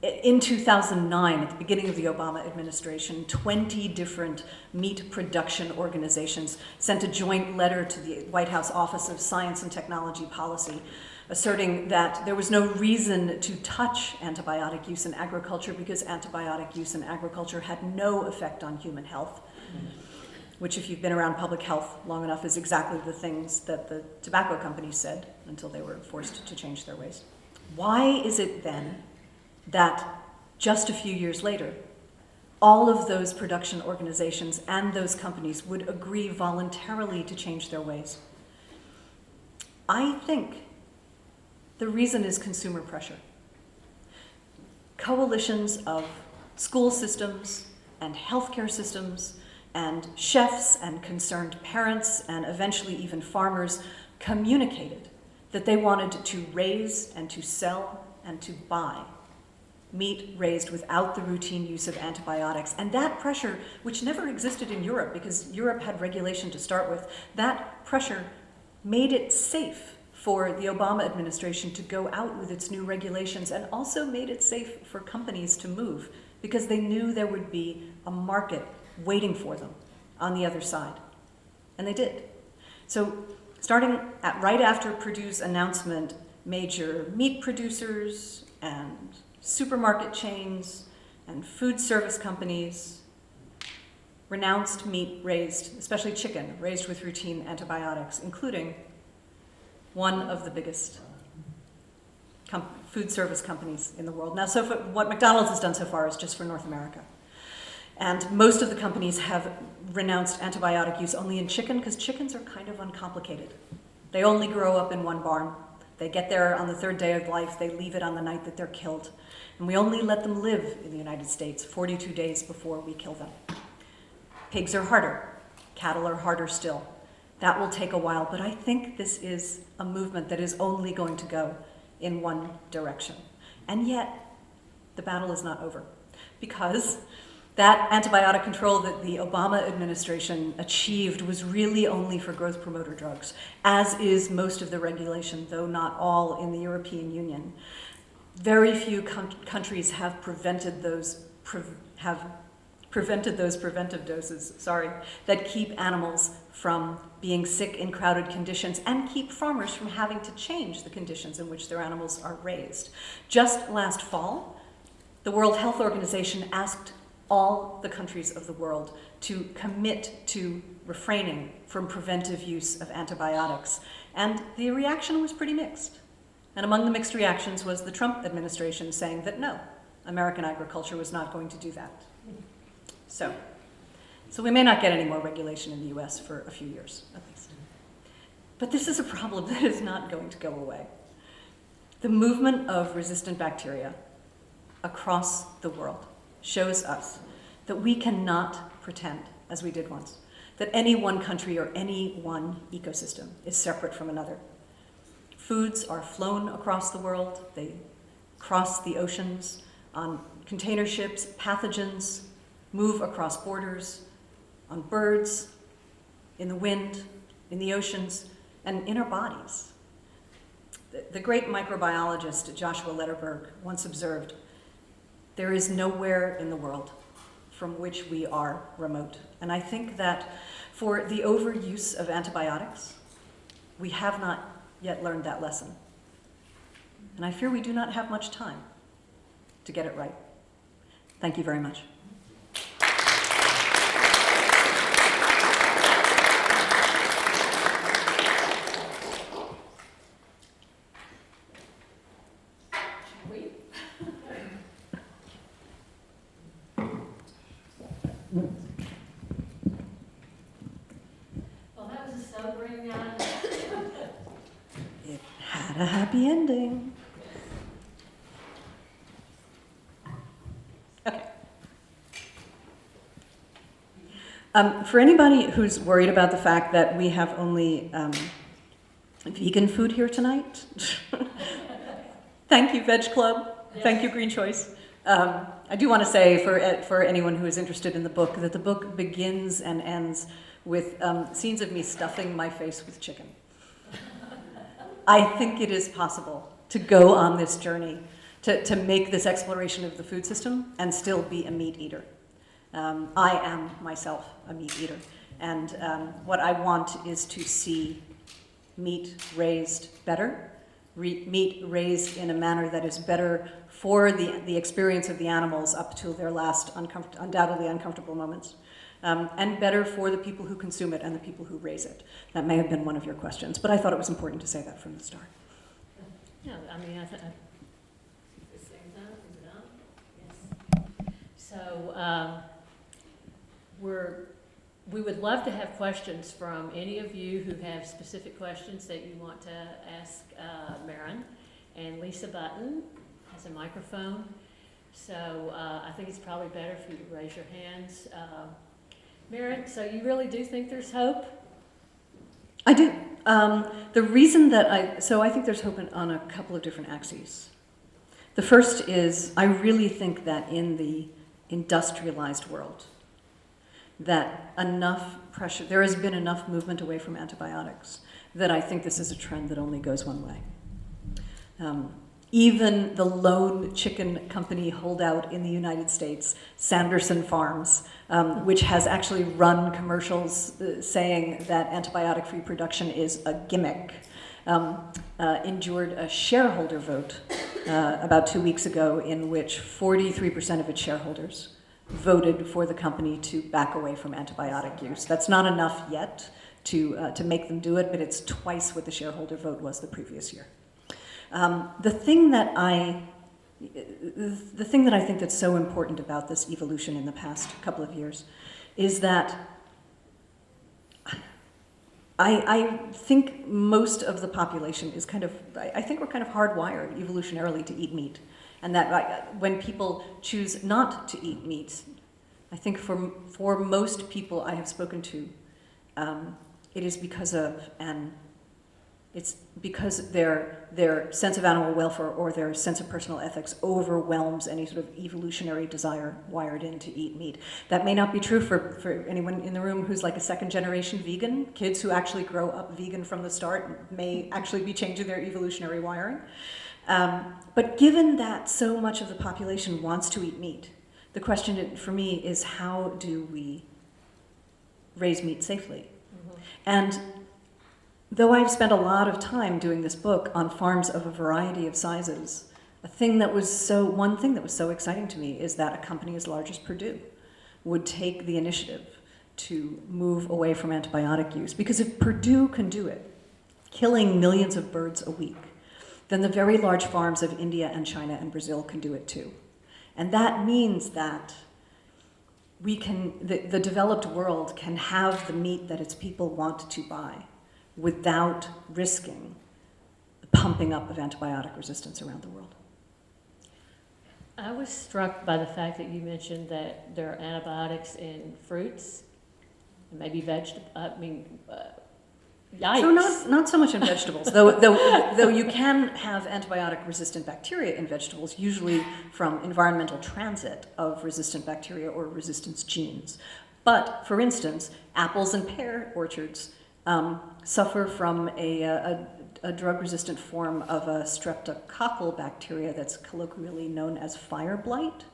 [SPEAKER 2] in 2009, at the beginning of the Obama administration, 20 different meat production organizations sent a joint letter to the White House Office of Science and Technology Policy, asserting that there was no reason to touch antibiotic use in agriculture because antibiotic use in agriculture had no effect on human health, which, if you've been around public health long enough, is exactly the things that the tobacco companies said until they were forced to change their ways. Why is it then that just a few years later, all of those production organizations and those companies would agree voluntarily to change their ways? I think the reason is consumer pressure. Coalitions of school systems and healthcare systems and chefs and concerned parents and eventually even farmers communicated that they wanted to raise and to sell and to buy meat raised without the routine use of antibiotics. And that pressure, which never existed in Europe because Europe had regulation to start with, that pressure made it safe for the Obama administration to go out with its new regulations, and also made it safe for companies to move because they knew there would be a market waiting for them on the other side. And they did. So starting right after Purdue's announcement, major meat producers and supermarket chains and food service companies renounced meat raised, especially chicken, raised with routine antibiotics, including one of the biggest food service companies in the world. Now, what McDonald's has done so far is just for North America. And most of the companies have renounced antibiotic use only in chicken, because chickens are kind of uncomplicated. They only grow up in one barn. They get there on the third day of life. They leave it on the night that they're killed. And we only let them live in the United States 42 days before we kill them. Pigs are harder. Cattle are harder still. That will take a while, but I think this is a movement that is only going to go in one direction. And yet, the battle is not over, because that antibiotic control that the Obama administration achieved was really only for growth promoter drugs, as is most of the regulation, though not all, in the European Union. Very few countries have prevented those preventive doses, that keep animals from being sick in crowded conditions and keep farmers from having to change the conditions in which their animals are raised. Just last fall, the World Health Organization asked all the countries of the world to commit to refraining from preventive use of antibiotics. And the reaction was pretty mixed. And among the mixed reactions was the Trump administration saying that no, American agriculture was not going to do that. So we may not get any more regulation in the US for a few years, at least. But this is a problem that is not going to go away. The movement of resistant bacteria across the world shows us that we cannot pretend, as we did once, that any one country or any one ecosystem is separate from another. Foods are flown across the world. They cross the oceans on container ships. Pathogens move across borders, on birds, in the wind, in the oceans, and in our bodies. The great microbiologist Joshua Lederberg once observed, "There is nowhere in the world from which we are remote." And I think that for the overuse of antibiotics, we have not yet learned that lesson. And I fear we do not have much time to get it right. Thank you very much.
[SPEAKER 1] Well, that was a sobering
[SPEAKER 2] It had a happy ending. Okay. For anybody who's worried about the fact that we have only vegan food here tonight, thank you, Veg Club. Yes. Thank you, Green Choice. I do want to say for anyone who is interested in the book that the book begins and ends with scenes of me stuffing my face with chicken. I think it is possible to go on this journey, to make this exploration of the food system and still be a meat eater. I am myself a meat eater, and what I want is to see meat raised better, meat raised in a manner that is better for the experience of the animals up to their last undoubtedly uncomfortable moments, and better for the people who consume it and the people who raise it. That may have been one of your questions, but I thought it was important to say that from the start.
[SPEAKER 1] Yeah, I mean, the same time, is it on? Yes. So we would love to have questions from any of you who have specific questions that you want to ask Maryn. And Lisa Button has a microphone. So I think it's probably better for you to raise your hands. Maryn, so you really do think there's hope?
[SPEAKER 2] I do. The reason that I think there's hope on a couple of different axes. The first is I really think that in the industrialized world, that enough pressure, there has been enough movement away from antibiotics that I think this is a trend that only goes one way. Even the lone chicken company holdout in the United States, Sanderson Farms, which has actually run commercials saying that antibiotic-free production is a gimmick, endured a shareholder vote about 2 weeks ago in which 43% of its shareholders voted for the company to back away from antibiotic use. That's not enough yet to make them do it, but it's twice what the shareholder vote was the previous year. The thing that I think that's so important about this evolution in the past couple of years is that I think most of the population is I think we're kind of hardwired evolutionarily to eat meat. And that when people choose not to eat meat, I think for most people I have spoken to, it is because their sense of animal welfare or their sense of personal ethics overwhelms any sort of evolutionary desire wired in to eat meat. That may not be true for anyone in the room who's like a second-generation vegan. Kids who actually grow up vegan from the start may actually be changing their evolutionary wiring. But given that so much of the population wants to eat meat, the question for me is how do we raise meat safely? Mm-hmm. And though I've spent a lot of time doing this book on farms of a variety of sizes, one thing that was so exciting to me is that a company as large as Purdue would take the initiative to move away from antibiotic use. Because if Purdue can do it, killing millions of birds a week, then the very large farms of India and China and Brazil can do it too. And that means that the developed world can have the meat that its people want to buy without risking the pumping up of antibiotic resistance around the world.
[SPEAKER 1] I was struck by the fact that you mentioned that there are antibiotics in fruits, and maybe yikes.
[SPEAKER 2] So not so much in vegetables, though you can have antibiotic-resistant bacteria in vegetables, usually from environmental transit of resistant bacteria or resistance genes. But, for instance, apples and pear orchards suffer from a drug-resistant form of a streptococcal bacteria that's colloquially known as fire blight,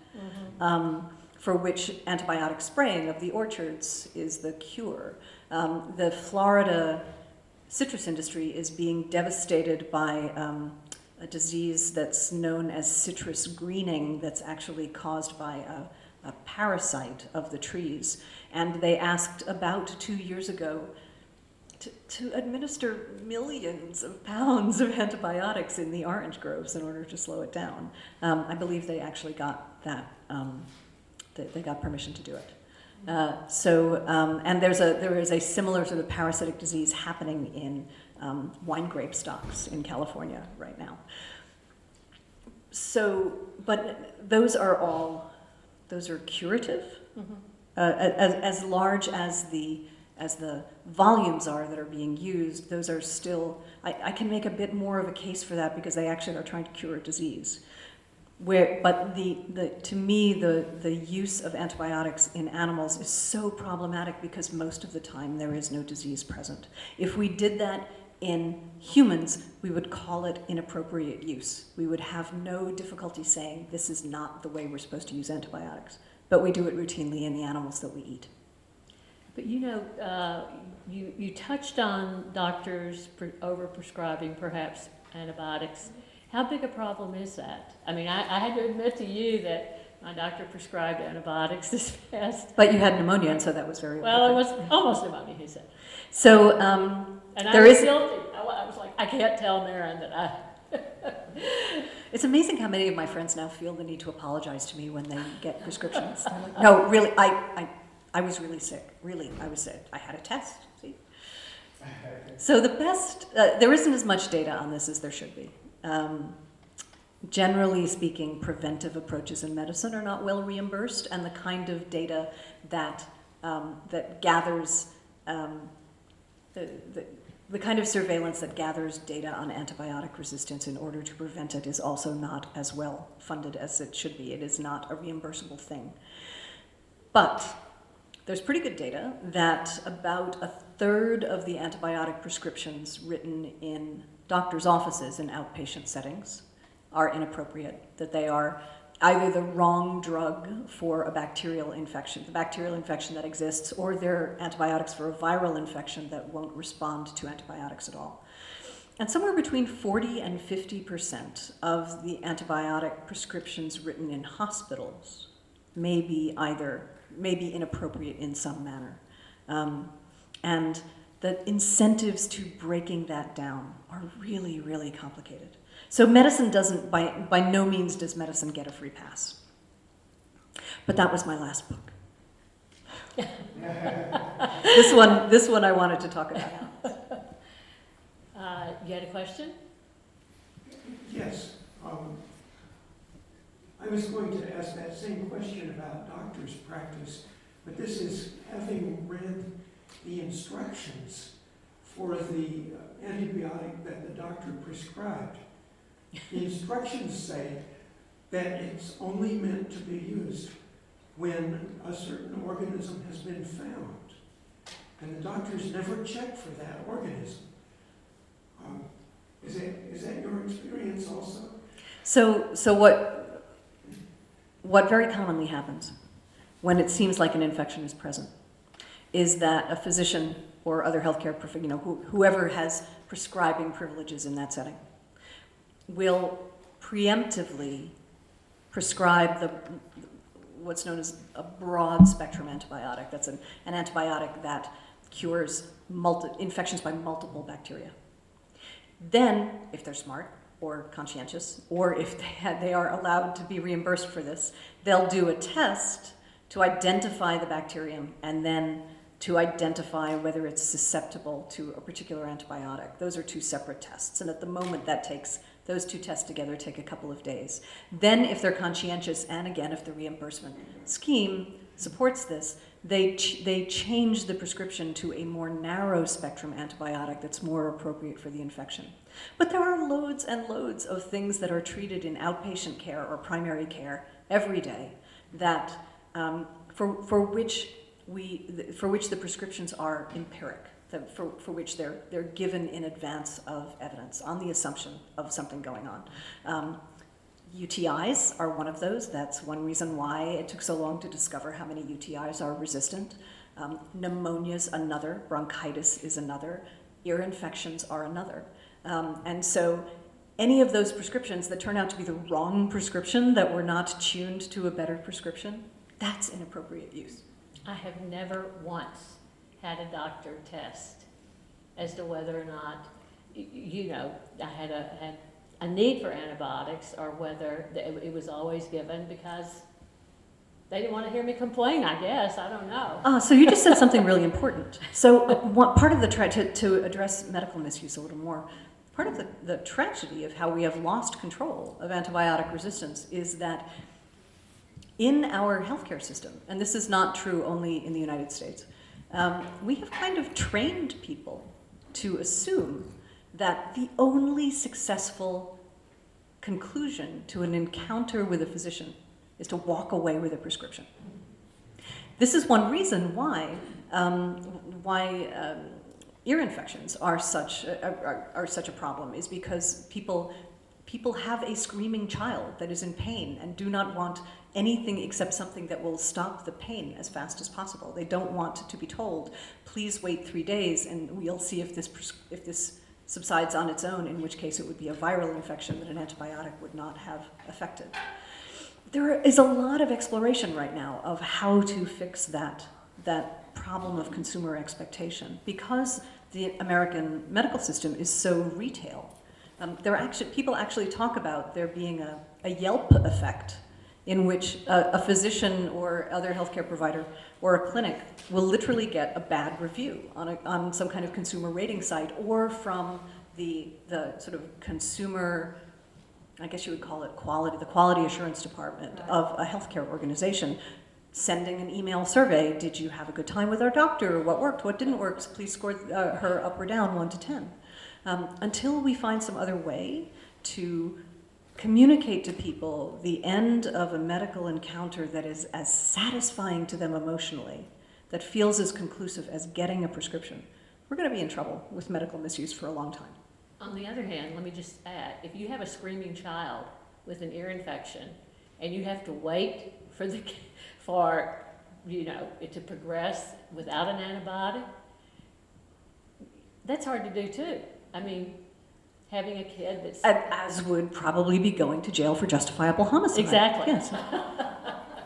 [SPEAKER 2] mm-hmm. For which antibiotic spraying of the orchards is the cure. The Florida citrus industry is being devastated by a disease that's known as citrus greening that's actually caused by a parasite of the trees. And they asked about 2 years ago to administer millions of pounds of antibiotics in the orange groves in order to slow it down. I believe they actually got that, they got permission to do it. And there is a similar sort of parasitic disease happening in wine grape stocks in California right now. So, but those are curative.
[SPEAKER 1] Mhm.
[SPEAKER 2] As large as the volumes are that are being used, those are still, I can make a bit more of a case for that because they actually are trying to cure a disease. But to me, the use of antibiotics in animals is so problematic because most of the time there is no disease present. If we did that in humans, we would call it inappropriate use. We would have no difficulty saying this is not the way we're supposed to use antibiotics. But we do it routinely in the animals that we eat.
[SPEAKER 1] But you know, you touched on doctors over-prescribing perhaps antibiotics. How big a problem is that? I mean, I had to admit to you that my doctor prescribed antibiotics this past.
[SPEAKER 2] But you had pneumonia, and so that was very
[SPEAKER 1] well, it was almost pneumonia, he said.
[SPEAKER 2] So
[SPEAKER 1] and I
[SPEAKER 2] there
[SPEAKER 1] was
[SPEAKER 2] is
[SPEAKER 1] guilty. I was like, I can't tell Maryn that I.
[SPEAKER 2] It's amazing how many of my friends now feel the need to apologize to me when they get prescriptions. They're like, no, really, I was really sick. Really, I was sick. I had a test, see? So the best, there isn't as much data on this as there should be. Generally speaking, preventive approaches in medicine are not well reimbursed, and the kind of data that gathers the kind of surveillance that gathers data on antibiotic resistance in order to prevent it is also not as well funded as it should be. It is not a reimbursable thing. But there's pretty good data that about 1/3 of the antibiotic prescriptions written in doctors' offices in outpatient settings are inappropriate, that they are either the wrong drug for a bacterial infection, the bacterial infection that exists, or they're antibiotics for a viral infection that won't respond to antibiotics at all. And somewhere between 40 and 50% of the antibiotic prescriptions written in hospitals may be inappropriate in some manner. And the incentives to breaking that down are really, really complicated. So medicine doesn't, by no means does medicine get a free pass. But that was my last book. This one I wanted to talk about.
[SPEAKER 1] You had a question?
[SPEAKER 3] Yes. I was going to ask that same question about doctor's practice, but this is having read the instructions for the antibiotic that the doctor prescribed. The instructions say that it's only meant to be used when a certain organism has been found. And the doctors never check for that organism. Is that your experience also?
[SPEAKER 2] So what very commonly happens when it seems like an infection is present is that a physician or other healthcare professional, whoever has prescribing privileges in that setting, will preemptively prescribe what's known as a broad spectrum antibiotic. That's an antibiotic that cures infections by multiple bacteria. Then, if they're smart or conscientious, or if they are allowed to be reimbursed for this, they'll do a test to identify the bacterium and then to identify whether it's susceptible to a particular antibiotic. Those are two separate tests, and at the moment those two tests together take a couple of days. Then if they're conscientious, and again, if the reimbursement scheme supports this, they change the prescription to a more narrow spectrum antibiotic that's more appropriate for the infection. But there are loads and loads of things that are treated in outpatient care or primary care every day that for which the prescriptions are empiric, for which they're given in advance of evidence on the assumption of something going on. UTIs are one of those. That's one reason why it took so long to discover how many UTIs are resistant. Pneumonia's another, bronchitis is another, ear infections are another. And so any of those prescriptions that turn out to be the wrong prescription, that were not tuned to a better prescription, that's inappropriate use.
[SPEAKER 1] I have never once had a doctor test as to whether or not, I had a need for antibiotics, or whether it was always given because They didn't want to hear me complain, I guess, I don't know.
[SPEAKER 2] So you just said something really important. So part of the to address medical misuse a little more, part of the tragedy of how we have lost control of antibiotic resistance is that in our healthcare system, and this is not true only in the United States, we have kind of trained people to assume that the only successful conclusion to an encounter with a physician is to walk away with a prescription. This is one reason why ear infections are such a problem, is because people have a screaming child that is in pain and do not want anything except something that will stop the pain as fast as possible. They don't want to be told, please wait 3 days and we'll see if this subsides on its own, in which case it would be a viral infection that an antibiotic would not have affected. There is a lot of exploration right now of how to fix that problem of consumer expectation, because the American medical system is so retail. People actually talk about there being a Yelp effect, in which a physician or other healthcare provider or a clinic will literally get a bad review on some kind of consumer rating site, or from the sort of consumer, I guess you would call it the quality assurance department of a healthcare organization, sending an email survey. Did you have a good time with our doctor? What worked? What didn't work? So please score her up or down 1 to 10. Until we find some other way to communicate to people the end of a medical encounter that is as satisfying to them emotionally, that feels as conclusive as getting a prescription, we're going to be in trouble with medical misuse for a long time.
[SPEAKER 1] On the other hand, let me just add, if you have a screaming child with an ear infection and you have to wait for it to progress without an antibiotic, that's hard to do too. I mean, having a kid that's...
[SPEAKER 2] As would probably be going to jail for justifiable homicide.
[SPEAKER 1] Exactly.
[SPEAKER 2] Yes.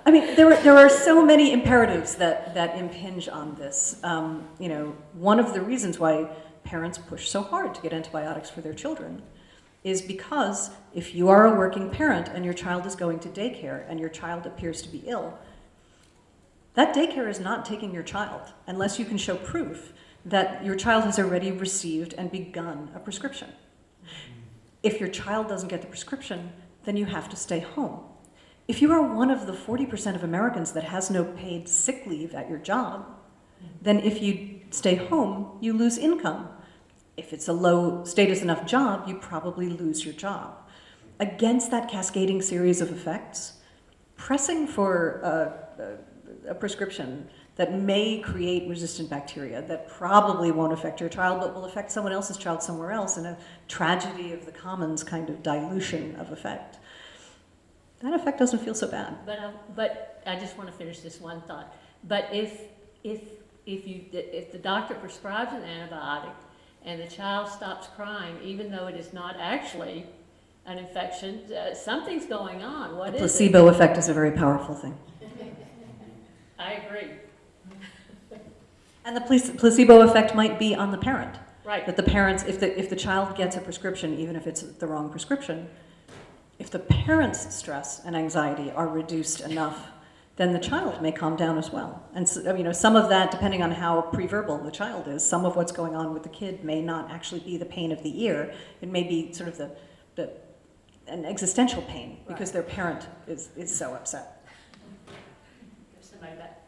[SPEAKER 2] I mean, there are so many imperatives that impinge on this. One of the reasons why parents push so hard to get antibiotics for their children is because if you are a working parent and your child is going to daycare and your child appears to be ill, that daycare is not taking your child unless you can show proof that your child has already received and begun a prescription. If your child doesn't get the prescription, then you have to stay home. If you are one of the 40% of Americans that has no paid sick leave at your job, then if you stay home, you lose income. If it's a low status enough job, you probably lose your job. Against that cascading series of effects, pressing for a prescription that may create resistant bacteria that probably won't affect your child but will affect someone else's child somewhere else, in a tragedy of the commons kind of dilution of effect, that effect doesn't feel so bad.
[SPEAKER 1] But I just want to finish this one thought. But if the doctor prescribes an antibiotic and the child stops crying, even though it is not actually an infection, something's going on. What is it?
[SPEAKER 2] The placebo effect is a very powerful thing.
[SPEAKER 1] I agree.
[SPEAKER 2] And the placebo effect might be on the parent.
[SPEAKER 1] Right.
[SPEAKER 2] That the parents, if the child gets a prescription, even if it's the wrong prescription, if the parents' stress and anxiety are reduced enough, then the child may calm down as well. And some of that, depending on how pre-verbal the child is, some of what's going on with the kid may not actually be the pain of the ear. It may be sort of an existential pain because their parent is so upset.
[SPEAKER 1] There's somebody back.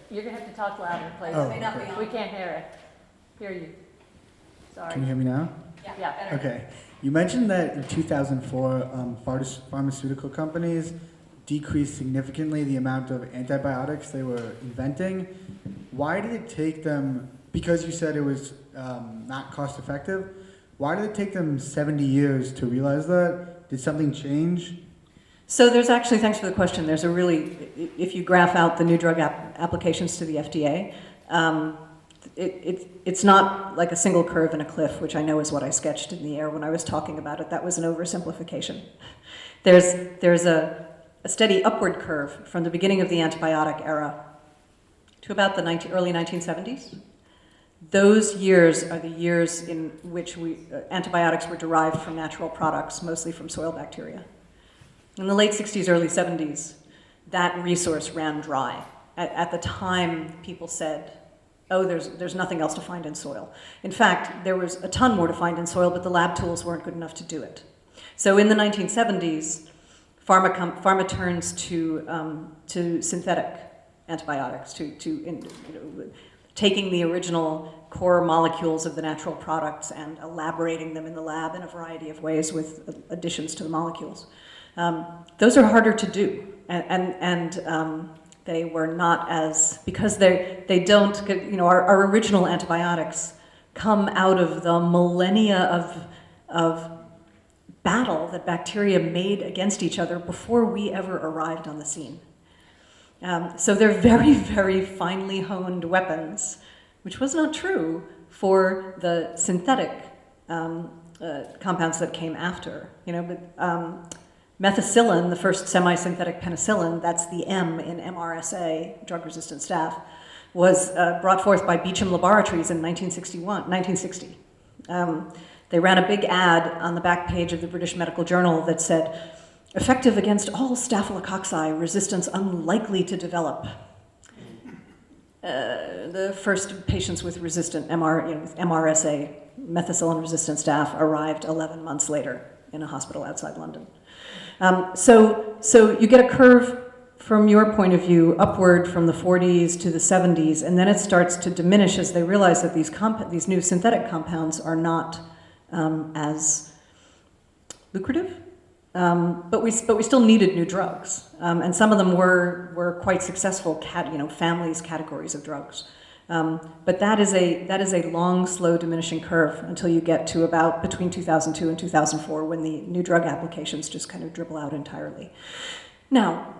[SPEAKER 1] You're going to have to talk louder, please.
[SPEAKER 4] Oh,
[SPEAKER 1] It may not
[SPEAKER 4] okay.
[SPEAKER 1] be on. We can't hear you. Sorry.
[SPEAKER 4] Can you hear me now?
[SPEAKER 1] Yeah.
[SPEAKER 4] Okay. You mentioned that in 2004, pharmaceutical companies decreased significantly the amount of antibiotics they were inventing. Why did it take them, because you said it was not cost effective, why did it take them 70 years to realize that? Did something change?
[SPEAKER 2] So there's actually, thanks for the question, there's a really, if you graph out the new drug applications to the FDA, it's not like a single curve in a cliff, which I know is what I sketched in the air when I was talking about it. That was an oversimplification. There's a steady upward curve from the beginning of the antibiotic era to about the early 1970s. Those years are the years in which antibiotics were derived from natural products, mostly from soil bacteria. In the late 60s, early 70s, that resource ran dry. At the time, people said, oh, there's nothing else to find in soil. In fact, there was a ton more to find in soil, but the lab tools weren't good enough to do it. So in the 1970s, pharma turns to synthetic antibiotics, taking the original core molecules of the natural products and elaborating them in the lab in a variety of ways with additions to the molecules. Those are harder to do, and they were not as, because they don't, our original antibiotics come out of the millennia of battle that bacteria made against each other before we ever arrived on the scene. So they're very, very finely honed weapons, which was not true for the synthetic compounds that came after. Methicillin, the first semi-synthetic penicillin, that's the M in MRSA, drug-resistant staph, was brought forth by Beecham Laboratories in 1960. They ran a big ad on the back page of the British Medical Journal that said, effective against all staphylococci, resistance unlikely to develop. The first patients with resistant MRSA, methicillin-resistant staph, arrived 11 months later in a hospital outside London. So you get a curve from your point of view upward from the 40s to the 70s, and then it starts to diminish as they realize that these new synthetic compounds are not as lucrative. But we still needed new drugs, and some of them were quite successful, families, categories of drugs. But that is a long, slow diminishing curve until you get to about between 2002 and 2004, when the new drug applications just kind of dribble out entirely. Now,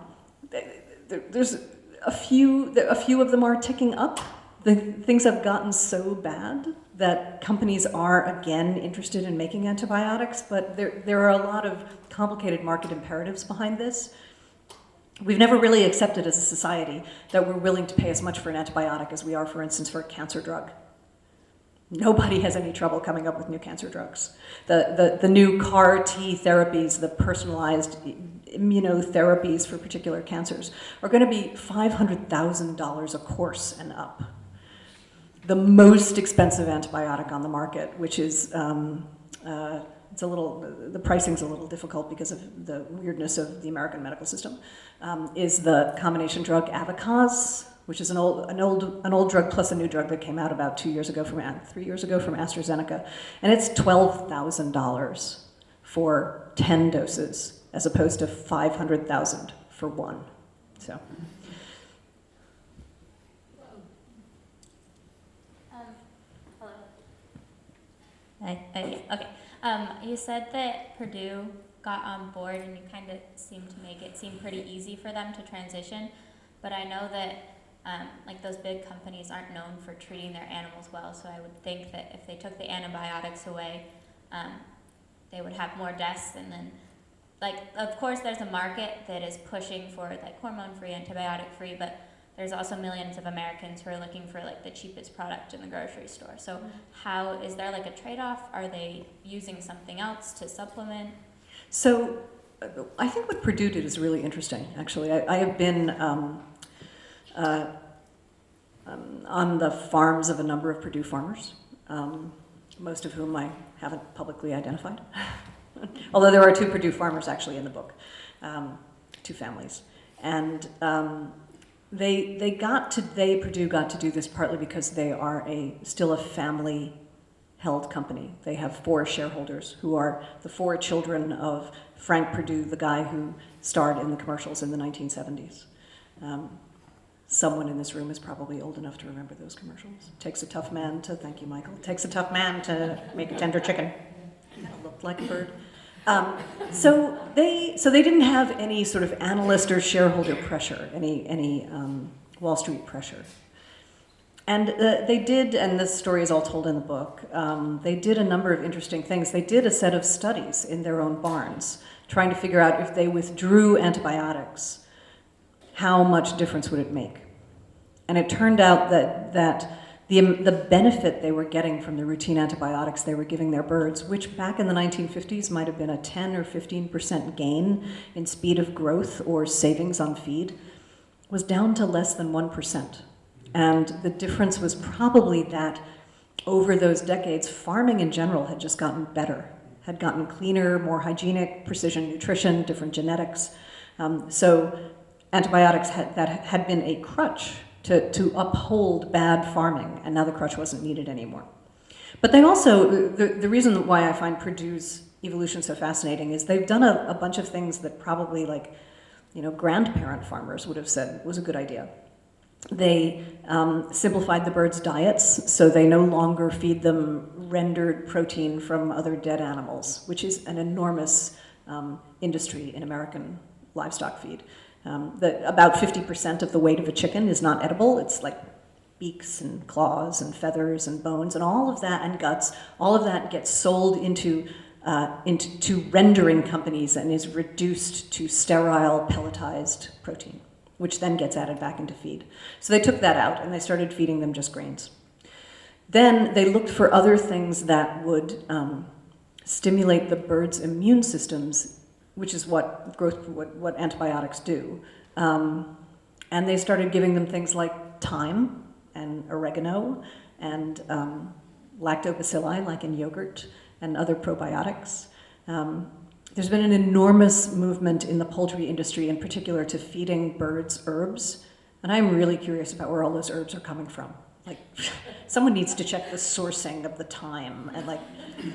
[SPEAKER 2] there's a few of them are ticking up. Things have gotten so bad that companies are again interested in making antibiotics, but there are a lot of complicated market imperatives behind this. We've never really accepted as a society that we're willing to pay as much for an antibiotic as we are, for instance, for a cancer drug. Nobody has any trouble coming up with new cancer drugs. The new CAR T therapies, the personalized immunotherapies for particular cancers, are going to be $500,000 a course and up. The most expensive antibiotic on the market, which is the pricing's a little difficult because of the weirdness of the American medical system, is the combination drug Avacaz, which is an old drug plus a new drug that came out about 3 years ago from AstraZeneca, and it's $12,000 for 10 doses as opposed to $500,000 for one. So.
[SPEAKER 5] Okay. You said that Purdue got on board and you kind of seemed to make it seem pretty easy for them to transition, but I know that those big companies aren't known for treating their animals well, so I would think that if they took the antibiotics away, they would have more deaths, and then, of course there's a market that is pushing for hormone-free, antibiotic-free, but there's also millions of Americans who are looking for the cheapest product in the grocery store. So how, is there a trade-off? Are they using something else to supplement?
[SPEAKER 2] So I think what Purdue did is really interesting, actually. I have been on the farms of a number of Purdue farmers, most of whom I haven't publicly identified. Although there are 2 Purdue farmers actually in the book, 2 families. And Purdue got to do this partly because they are still a family-held company. They have 4 shareholders who are the 4 children of Frank Purdue, the guy who starred in the commercials in the 1970s. Someone in this room is probably old enough to remember those commercials. Takes a tough man to, thank you, Michael. Takes a tough man to make a tender chicken. Looked like a bird. So they didn't have any sort of analyst or shareholder pressure, any Wall Street pressure. And they did, and this story is all told in the book, they did a number of interesting things. They did a set of studies in their own barns, trying to figure out if they withdrew antibiotics, how much difference would it make? And it turned out that the benefit they were getting from the routine antibiotics they were giving their birds, which back in the 1950s might have been a 10 or 15% gain in speed of growth or savings on feed, was down to less than 1%. And the difference was probably that over those decades, farming in general had just gotten better, had gotten cleaner, more hygienic, precision nutrition, different genetics. So antibiotics had been a crutch to uphold bad farming, and now the crutch wasn't needed anymore. But they also, the reason why I find Purdue's evolution so fascinating is they've done a bunch of things that probably grandparent farmers would have said was a good idea. They simplified the birds' diets, so they no longer feed them rendered protein from other dead animals, which is an enormous industry in American livestock feed. About 50% of the weight of a chicken is not edible. It's like beaks and claws and feathers and bones and all of that, and guts. All of that gets sold into rendering companies and is reduced to sterile pelletized protein, which then gets added back into feed. So they took that out and they started feeding them just grains. Then they looked for other things that would stimulate the birds' immune systems, which is what antibiotics do. And they started giving them things like thyme and oregano and lactobacilli, like in yogurt, and other probiotics. There's been an enormous movement in the poultry industry, in particular, to feeding birds herbs. And I'm really curious about where all those herbs are coming from. Like, someone needs to check the sourcing of the thyme, and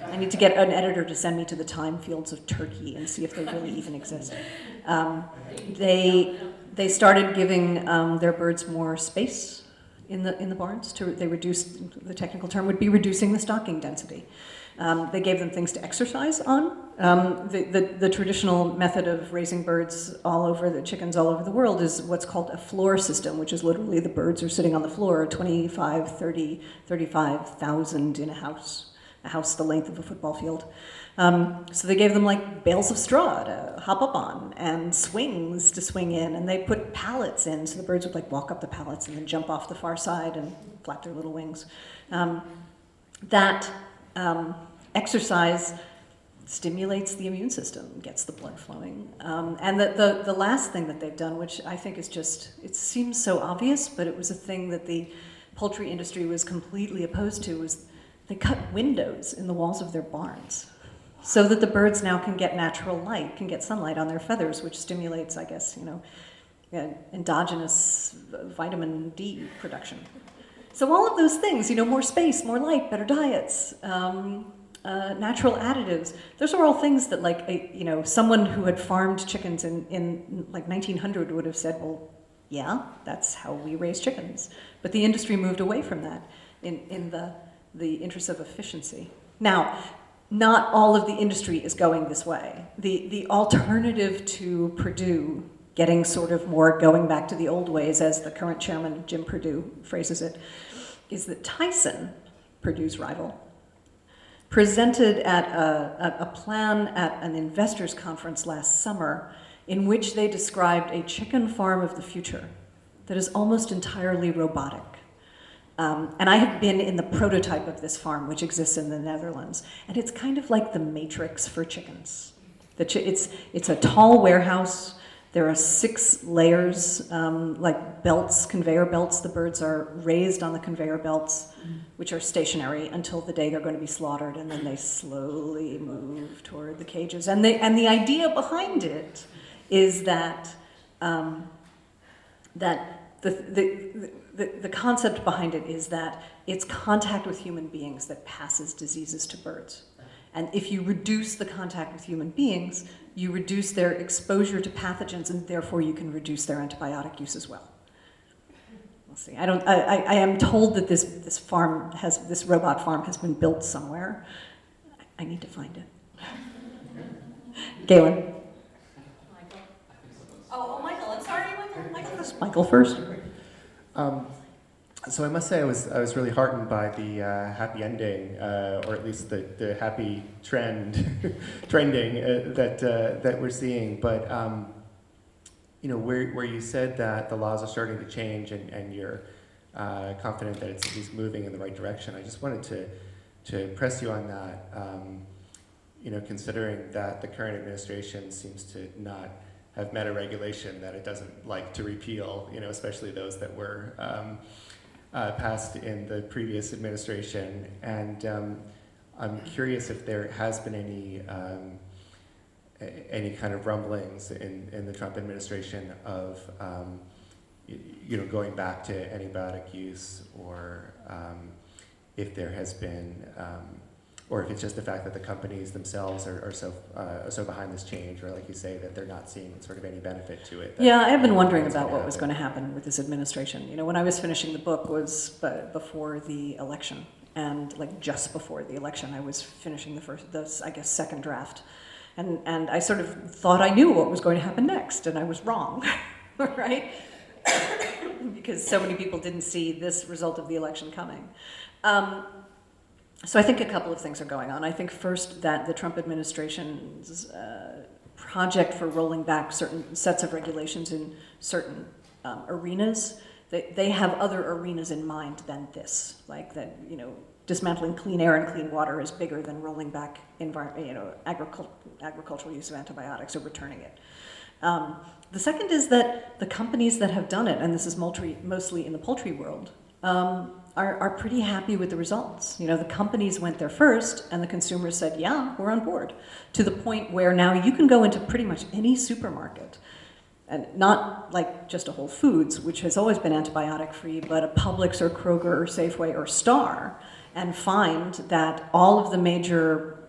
[SPEAKER 2] I need to get an editor to send me to the thyme fields of Turkey and see if they really even exist. They started giving their birds more space in the barns. They reduced, the technical term would be reducing the stocking density. They gave them things to exercise on. The traditional method of raising birds chickens all over the world is what's called a floor system, which is literally the birds are sitting on the floor, 25, 30, 35,000 in a house the length of a football field. So they gave them like bales of straw to hop up on and swings to swing in, and they put pallets in, so the birds would walk up the pallets and then jump off the far side and flap their little wings. Exercise stimulates the immune system, gets the blood flowing. And the last thing that they've done, which I think is it seems so obvious, but it was a thing that the poultry industry was completely opposed to, was they cut windows in the walls of their barns so that the birds now can get natural light, can get sunlight on their feathers, which stimulates, I guess, endogenous vitamin D production. So all of those things, more space, more light, better diets, natural additives, those are all things that someone who had farmed chickens in 1900 would have said, well, yeah, that's how we raise chickens. But the industry moved away from that in the interest of efficiency. Now, not all of the industry is going this way. The alternative to Purdue getting sort of more going back to the old ways, as the current chairman, Jim Purdue, phrases it, is that Tyson, Purdue's rival, presented a plan at an investors conference last summer in which they described a chicken farm of the future that is almost entirely robotic. And I have been in the prototype of this farm, which exists in the Netherlands, and it's kind of like the Matrix for chickens. It's a tall warehouse. There are 6 layers, like belts, conveyor belts. The birds are raised on the conveyor belts, which are stationary until the day they're going to be slaughtered, and then they slowly move toward the cages. And the idea behind it is that the concept behind it is that it's contact with human beings that passes diseases to birds. And if you reduce the contact with human beings, you reduce their exposure to pathogens, and therefore you can reduce their antibiotic use as well. We'll see. I am told that this robot farm has been built somewhere. I need to find it. Galen.
[SPEAKER 6] Michael. Oh, Michael. I'm sorry, Michael.
[SPEAKER 2] Michael first.
[SPEAKER 7] So I must say I was really heartened by the happy ending, or at least the happy trending that we're seeing. But where you said that the laws are starting to change and you're confident that it's at least moving in the right direction. I just wanted to press you on that. Considering that the current administration seems to not have met a regulation that it doesn't like to repeal, especially those that were passed in the previous administration. And I'm curious if there has been any kind of rumblings in the Trump administration of going back to antibiotic use, or if there has been, or if it's just the fact that the companies themselves are so behind this change, or like you say, that they're not seeing sort of any benefit to it.
[SPEAKER 2] Yeah, I've been wondering about what was going to happen with this administration. When I was finishing the book was before the election, and like just before the election, I was finishing the second draft. And I sort of thought I knew what was going to happen next, and I was wrong, right? Because so many people didn't see this result of the election coming. So I think a couple of things are going on. I think first that the Trump administration's project for rolling back certain sets of regulations in certain arenas, they have other arenas in mind than this, like that, dismantling clean air and clean water is bigger than rolling back agricultural use of antibiotics or returning it. The second is that the companies that have done it, and this is mostly in the poultry world, are pretty happy with the results. The companies went there first, and the consumers said, yeah, we're on board, to the point where now you can go into pretty much any supermarket, and not like just a Whole Foods, which has always been antibiotic-free, but a Publix or Kroger or Safeway or Star, and find that all of the major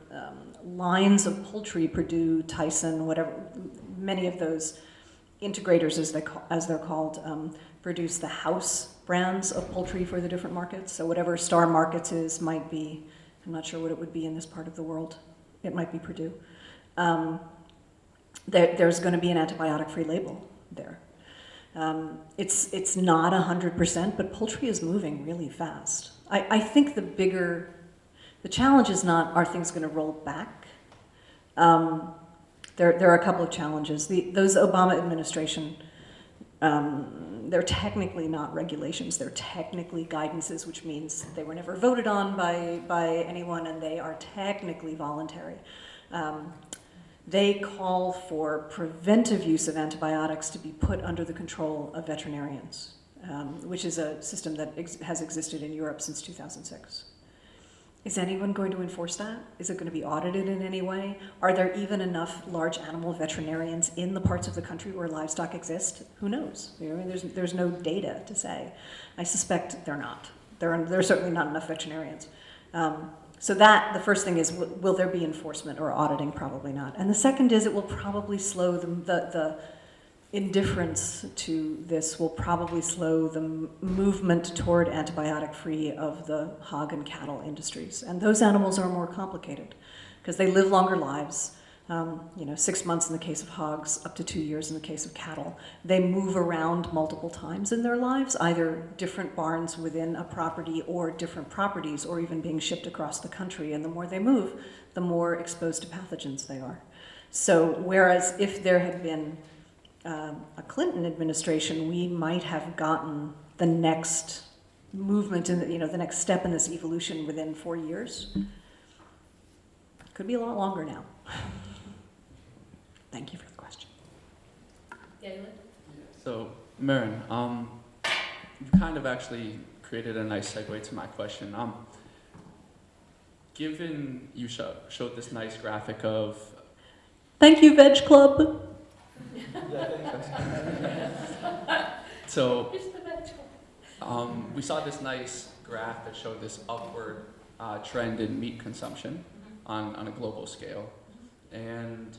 [SPEAKER 2] lines of poultry, Purdue, Tyson, whatever, many of those integrators, as they're called, produce the house brands of poultry for the different markets. So whatever Star Markets is might be, I'm not sure what it would be in this part of the world. It might be Purdue. There's going to be an antibiotic-free label there. It's not 100%, but poultry is moving really fast. I think the challenge is not, are things going to roll back? There are a couple of challenges. Those Obama administration, they're technically not regulations, they're technically guidances, which means they were never voted on by anyone, and they are technically voluntary. They call for preventive use of antibiotics to be put under the control of veterinarians, which is a system that has existed in Europe since 2006. Is anyone going to enforce that? Is it going to be audited in any way? Are there even enough large animal veterinarians in the parts of the country where livestock exist? Who knows? There's no data to say. I suspect they're not. There are certainly not enough veterinarians. So the first thing is, will there be enforcement or auditing? Probably not. And the second is, it will probably slow the indifference to this will probably slow the movement toward antibiotic-free of the hog and cattle industries. And those animals are more complicated because they live longer lives. 6 months in the case of hogs, up to 2 years in the case of cattle. They move around multiple times in their lives, either different barns within a property or different properties, or even being shipped across the country. And the more they move, the more exposed to pathogens they are. So whereas if there had been a Clinton administration, we might have gotten the next movement in the next step in this evolution within 4 years. Could be a lot longer now. Thank you for the question.
[SPEAKER 1] Galen?
[SPEAKER 8] So, Maryn, you kind of actually created a nice segue to my question. Given you showed this nice graphic of...
[SPEAKER 2] Thank you, Veg Club.
[SPEAKER 8] So, we saw this nice graph that showed this upward trend in meat consumption on a global scale. And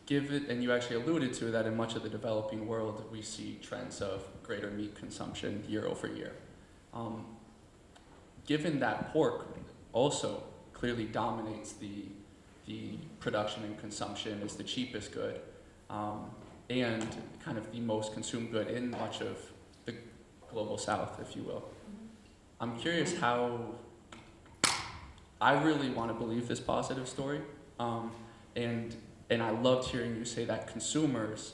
[SPEAKER 8] you actually alluded to that in much of the developing world, we see trends of greater meat consumption year over year. Given that pork also clearly dominates the production and consumption, is the cheapest good, and kind of the most consumed good in much of the global south, if you will. I'm curious how, I really want to believe this positive story, and I loved hearing you say that consumers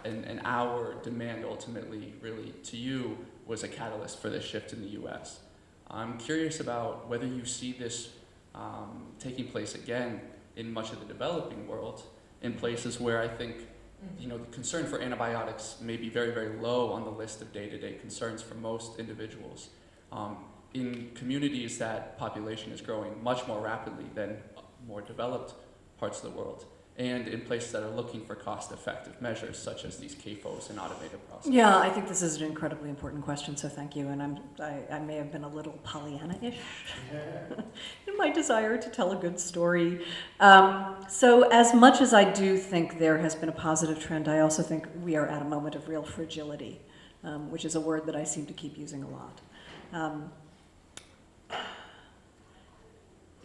[SPEAKER 8] and our demand ultimately, really, to you, was a catalyst for this shift in the U.S. I'm curious about whether you see this taking place again in much of the developing world, in places where I think, the concern for antibiotics may be very, very low on the list of day-to-day concerns for most individuals. In communities that population is growing much more rapidly than more developed parts of the world, and in places that are looking for cost-effective measures, such as these CAFOs and automated processes.
[SPEAKER 2] Yeah, I think this is an incredibly important question, so thank you. And I may have been a little Pollyanna-ish in my desire to tell a good story. So as much as I do think there has been a positive trend, I also think we are at a moment of real fragility, which is a word that I seem to keep using a lot.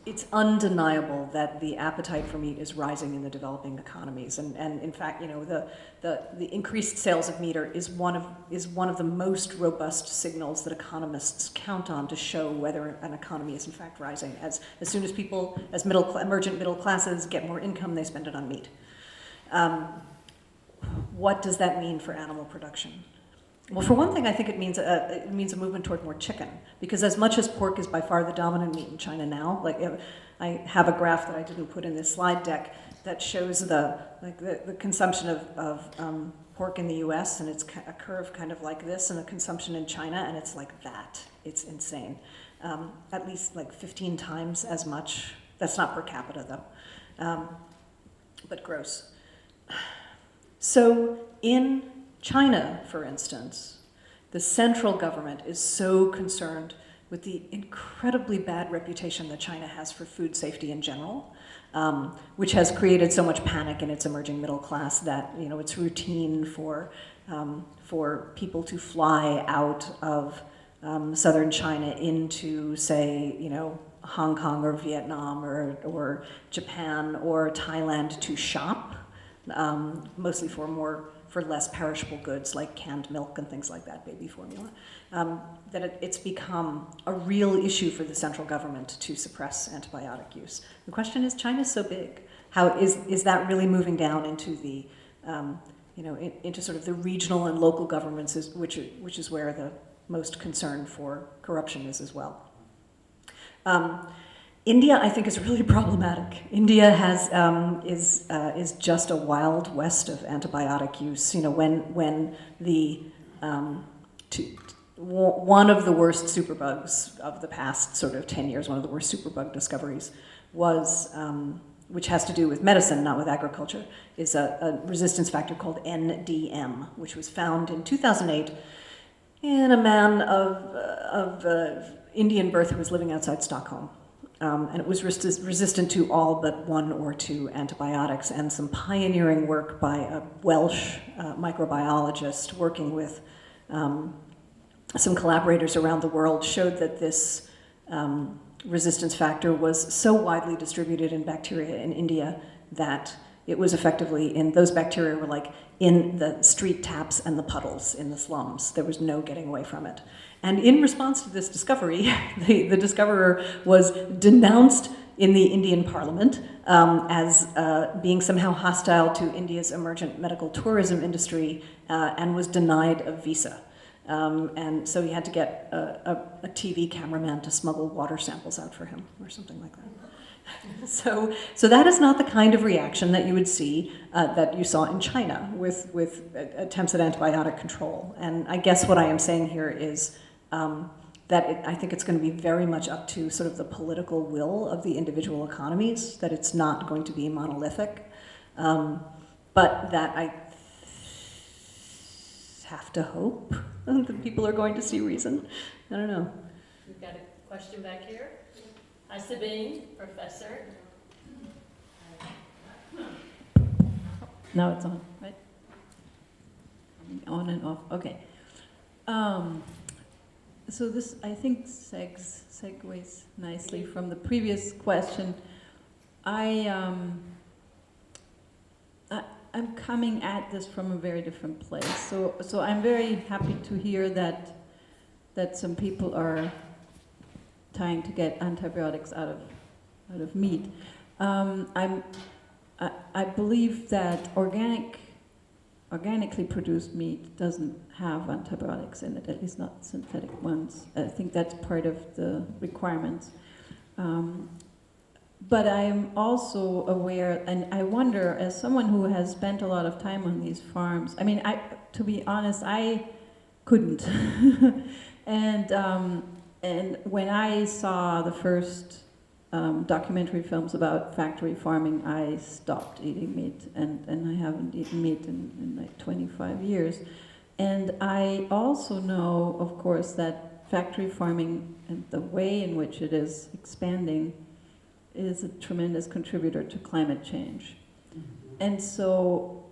[SPEAKER 2] It's undeniable that the appetite for meat is rising in the developing economies, and in fact, the increased sales of meat is one of the most robust signals that economists count on to show whether an economy is in fact rising. As soon as people, as emergent middle classes get more income, they spend it on meat. What does that mean for animal production? Well, for one thing, I think it means a movement toward more chicken, because as much as pork is by far the dominant meat in China now, like I have a graph that I didn't put in this slide deck that shows the consumption of pork in the U.S. and it's a curve kind of like this, and the consumption in China, and it's like that. It's insane. At least like 15 times as much. That's not per capita though, but gross. So in China, for instance, the central government is so concerned with the incredibly bad reputation that China has for food safety in general, which has created so much panic in its emerging middle class that it's routine for people to fly out of southern China into, say, Hong Kong or Vietnam or Japan or Thailand to shop, mostly for less perishable goods like canned milk and things like that, baby formula, that it's become a real issue for the central government to suppress antibiotic use. The question is, China's so big, how is that really moving down into the, into sort of the regional and local governments, which is where the most concern for corruption is as well. India, I think, is really problematic. India is just a wild west of antibiotic use. When the one of the worst superbugs of the past sort of 10 years, one of the worst superbug discoveries was, which has to do with medicine, not with agriculture, is a resistance factor called NDM, which was found in 2008 in a man of Indian birth who was living outside Stockholm. And it was resistant to all but 1 or 2 antibiotics, and some pioneering work by a Welsh microbiologist working with some collaborators around the world showed that this resistance factor was so widely distributed in bacteria in India that it was effectively those bacteria were like in the street taps and the puddles in the slums. There was no getting away from it. And in response to this discovery, the discoverer was denounced in the Indian parliament as being somehow hostile to India's emergent medical tourism industry and was denied a visa. And so he had to get a TV cameraman to smuggle water samples out for him or something like that. So that is not the kind of reaction that you would see that you saw in China with attempts at antibiotic control. And I guess what I am saying here is I think it's going to be very much up to sort of the political will of the individual economies, that it's not going to be monolithic, but that I have to hope that people are going to see reason. I don't know.
[SPEAKER 1] We've got a question back here. Hi, Sabine, professor.
[SPEAKER 9] Now it's on, right? On and off, okay. So this, I think, segues nicely from the previous question. I'm coming at this from a very different place. So I'm very happy to hear that some people are trying to get antibiotics out of meat. I believe that organic organically produced meat doesn't have antibiotics in it, at least not synthetic ones. I think that's part of the requirements. But I'm also aware, and I wonder, as someone who has spent a lot of time on these farms, I mean, to be honest, I couldn't. And when I saw the first documentary films about factory farming, I stopped eating meat, and I haven't eaten meat in like 25 years. And I also know, of course, that factory farming and the way in which it is expanding is a tremendous contributor to climate change. And so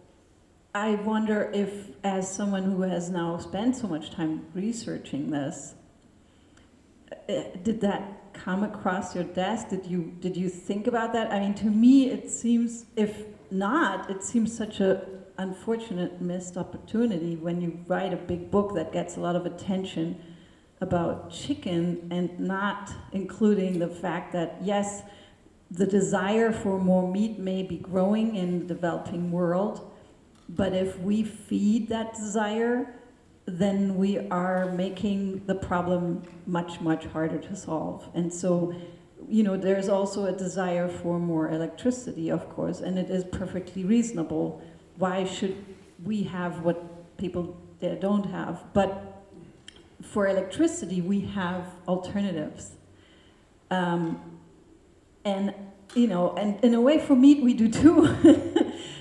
[SPEAKER 9] I wonder if, as someone who has now spent so much time researching this, did that come across your desk? Did you think about that? I mean, to me, it seems, if not, it seems such a unfortunate missed opportunity when you write a big book that gets a lot of attention about chicken and not including the fact that, yes, the desire for more meat may be growing in the developing world, but if we feed that desire, then we are making the problem much, much harder to solve. And so, there's also a desire for more electricity, of course, and it is perfectly reasonable. Why should we have what people there don't have? But for electricity, we have alternatives. And in a way for meat we do too.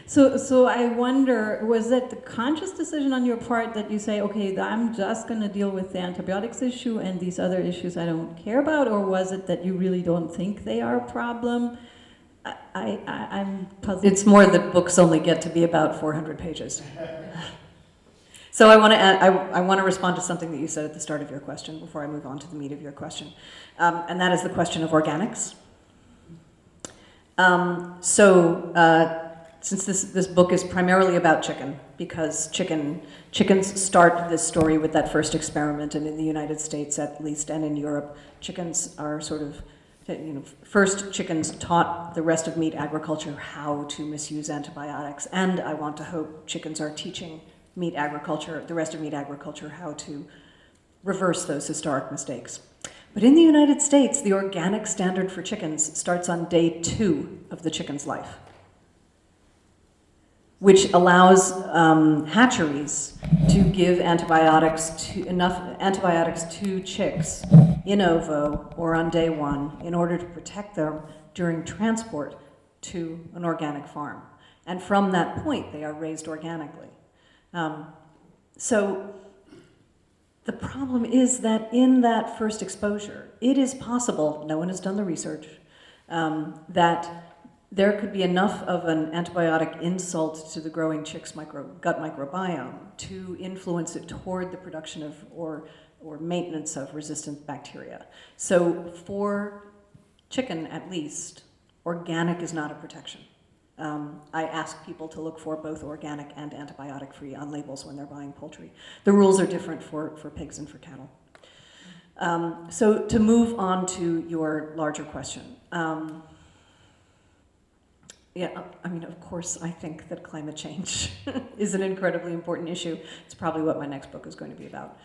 [SPEAKER 9] So I wonder, was that the conscious decision on your part that you say, okay, I'm just going to deal with the antibiotics issue and these other issues I don't care about, or was it that you really don't think they are a problem? I'm puzzled.
[SPEAKER 2] It's more that books only get to be about 400 pages. So I want to respond to something that you said at the start of your question before I move on to the meat of your question, and that is the question of organics. Since this book is primarily about chicken, because chickens start this story with that first experiment, and in the United States at least, and in Europe, chickens are sort of, first chickens taught the rest of meat agriculture how to misuse antibiotics, and I want to hope chickens are teaching the rest of meat agriculture, how to reverse those historic mistakes. But in the United States, the organic standard for chickens starts on day 2 of the chicken's life, which allows hatcheries to give enough antibiotics to chicks in ovo or on day 1 in order to protect them during transport to an organic farm. And from that point, they are raised organically. So the problem is that in that first exposure, it is possible, no one has done the research, that there could be enough of an antibiotic insult to the growing chick's gut microbiome to influence it toward the production of or maintenance of resistant bacteria. So for chicken, at least, organic is not a protection. I ask people to look for both organic and antibiotic-free on labels when they're buying poultry. The rules are different for pigs and for cattle. So to move on to your larger question. Of course, I think that climate change is an incredibly important issue. It's probably what my next book is going to be about.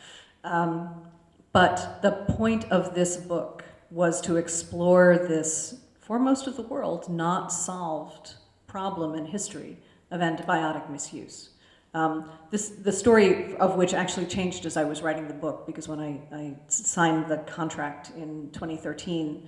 [SPEAKER 2] But the point of this book was to explore this, for most of the world, not solved problem in history of antibiotic misuse. The story of which actually changed as I was writing the book, because when I signed the contract in 2013,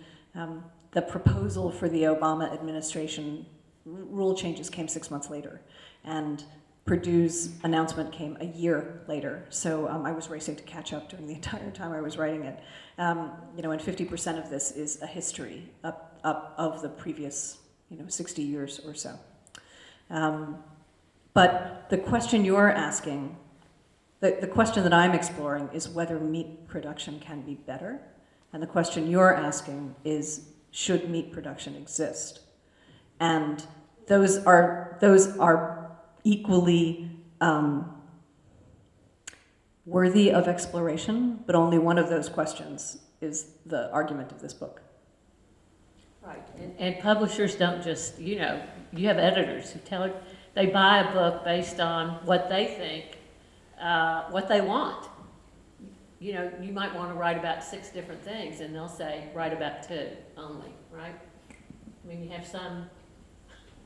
[SPEAKER 2] the proposal for the Obama administration rule changes came 6 months later, and Purdue's announcement came a year later. So I was racing to catch up during the entire time I was writing it. And 50% of this is a history up of the previous 60 years or so. But the question you're asking, the question that I'm exploring is whether meat production can be better. And the question you're asking is, should meat production exist? And those are equally worthy of exploration, but only one of those questions is the argument of this book.
[SPEAKER 1] Right, and publishers don't just, you have editors who they buy a book based on what they think, what they want. You know, you might want to write about 6 different things, and they'll say, write about 2 only, right? I mean, you have some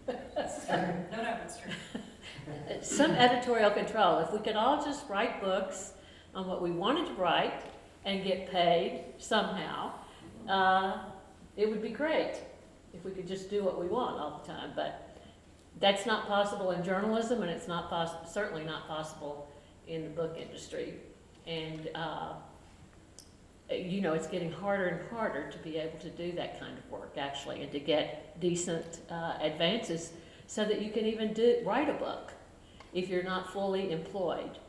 [SPEAKER 6] That's true. No, that's true.
[SPEAKER 1] some editorial control. If we could all just write books on what we wanted to write and get paid somehow, it would be great if we could just do what we want all the time. But that's not possible in journalism, and it's not certainly not possible in the book industry. And you know, it's getting harder and harder to be able to do that kind of work, actually, and to get decent advances so that you can even write a book if you're not fully employed,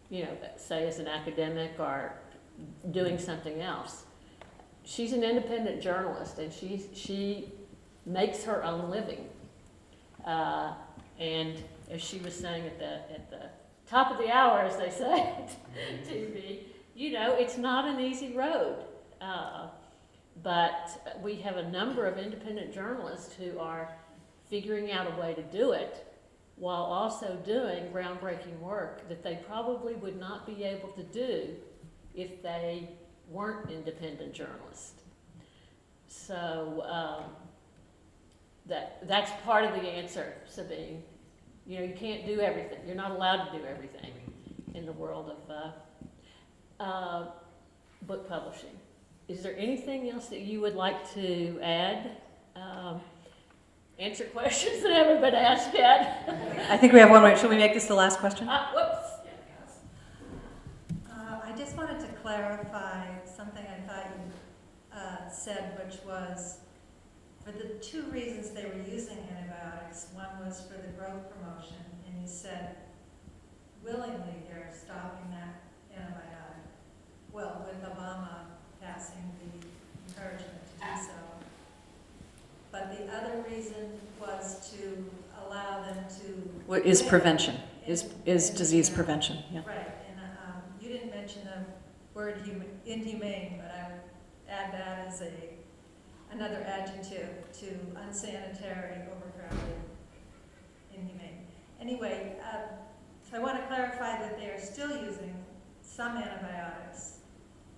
[SPEAKER 1] you know, say as an academic or doing something else. She's an independent journalist, and she makes her own living. And as she was saying at the top of the hour, as they say on TV, you know, it's not an easy road. But we have a number of independent journalists who are figuring out a way to do it while also doing groundbreaking work that they probably would not be able to do if they weren't independent journalists. So that's part of the answer, Sabine. You know, you can't do everything. You're not allowed to do everything in the world of book publishing. Is there anything else that you would like to add? Answer questions that haven't been asked yet.
[SPEAKER 2] I think we have one more. Should we make this the last question?
[SPEAKER 1] Whoops.
[SPEAKER 10] I just wanted to clarify something I thought you said, which was for the 2 reasons they were using antibiotics. One was for the growth promotion, and you said willingly they're stopping that antibiotic. Well, with Obama passing the encouragement to do so. But the other reason was to allow them to...
[SPEAKER 2] What is prevention, is disease prevention, yeah.
[SPEAKER 10] Right, and you didn't mention the word inhumane, but I would add that as another adjective to unsanitary, overcrowded, inhumane. Anyway, so I want to clarify that they are still using some antibiotics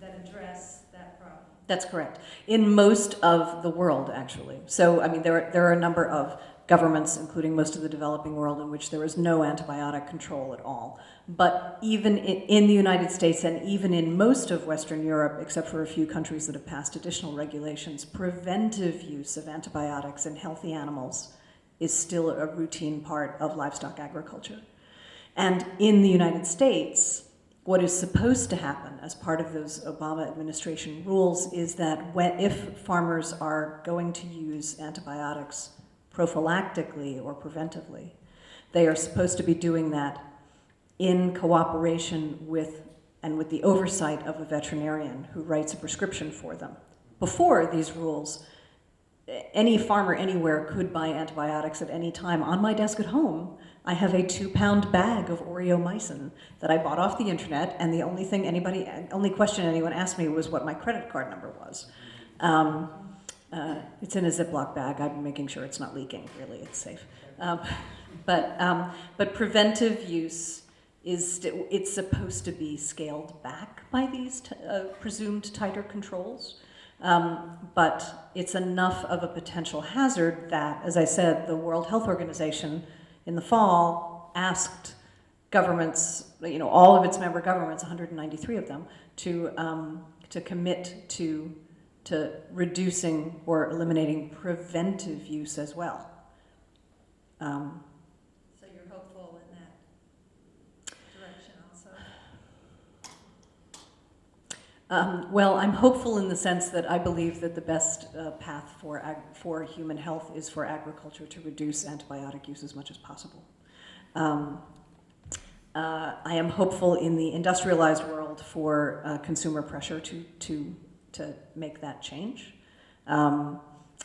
[SPEAKER 10] that address that problem.
[SPEAKER 2] That's correct. In most of the world, actually. So, I mean, there are a number of governments, including most of the developing world, in which there is no antibiotic control at all. But even in the United States and even in most of Western Europe, except for a few countries that have passed additional regulations, preventive use of antibiotics in healthy animals is still a routine part of livestock agriculture. And in the United States, what is supposed to happen as part of those Obama administration rules is that if farmers are going to use antibiotics prophylactically or preventively, they are supposed to be doing that in cooperation with and with the oversight of a veterinarian who writes a prescription for them. Before these rules, any farmer anywhere could buy antibiotics at any time. On my desk at home, I have a 2-pound bag of oreomycin that I bought off the internet, and the only question anyone asked me was what my credit card number was. It's in a Ziploc bag. I'm making sure it's not leaking. Really, it's safe. But preventive use it's supposed to be scaled back by these presumed tighter controls. But it's enough of a potential hazard that, as I said, the World Health Organization in the fall asked governments, all of its member governments, 193 of them, to commit to reducing or eliminating preventive use as well.
[SPEAKER 10] So you're hopeful in that direction also?
[SPEAKER 2] Well, I'm hopeful in the sense that I believe that the best path for human health is for agriculture to reduce antibiotic use as much as possible. I am hopeful in the industrialized world for consumer pressure to make that change.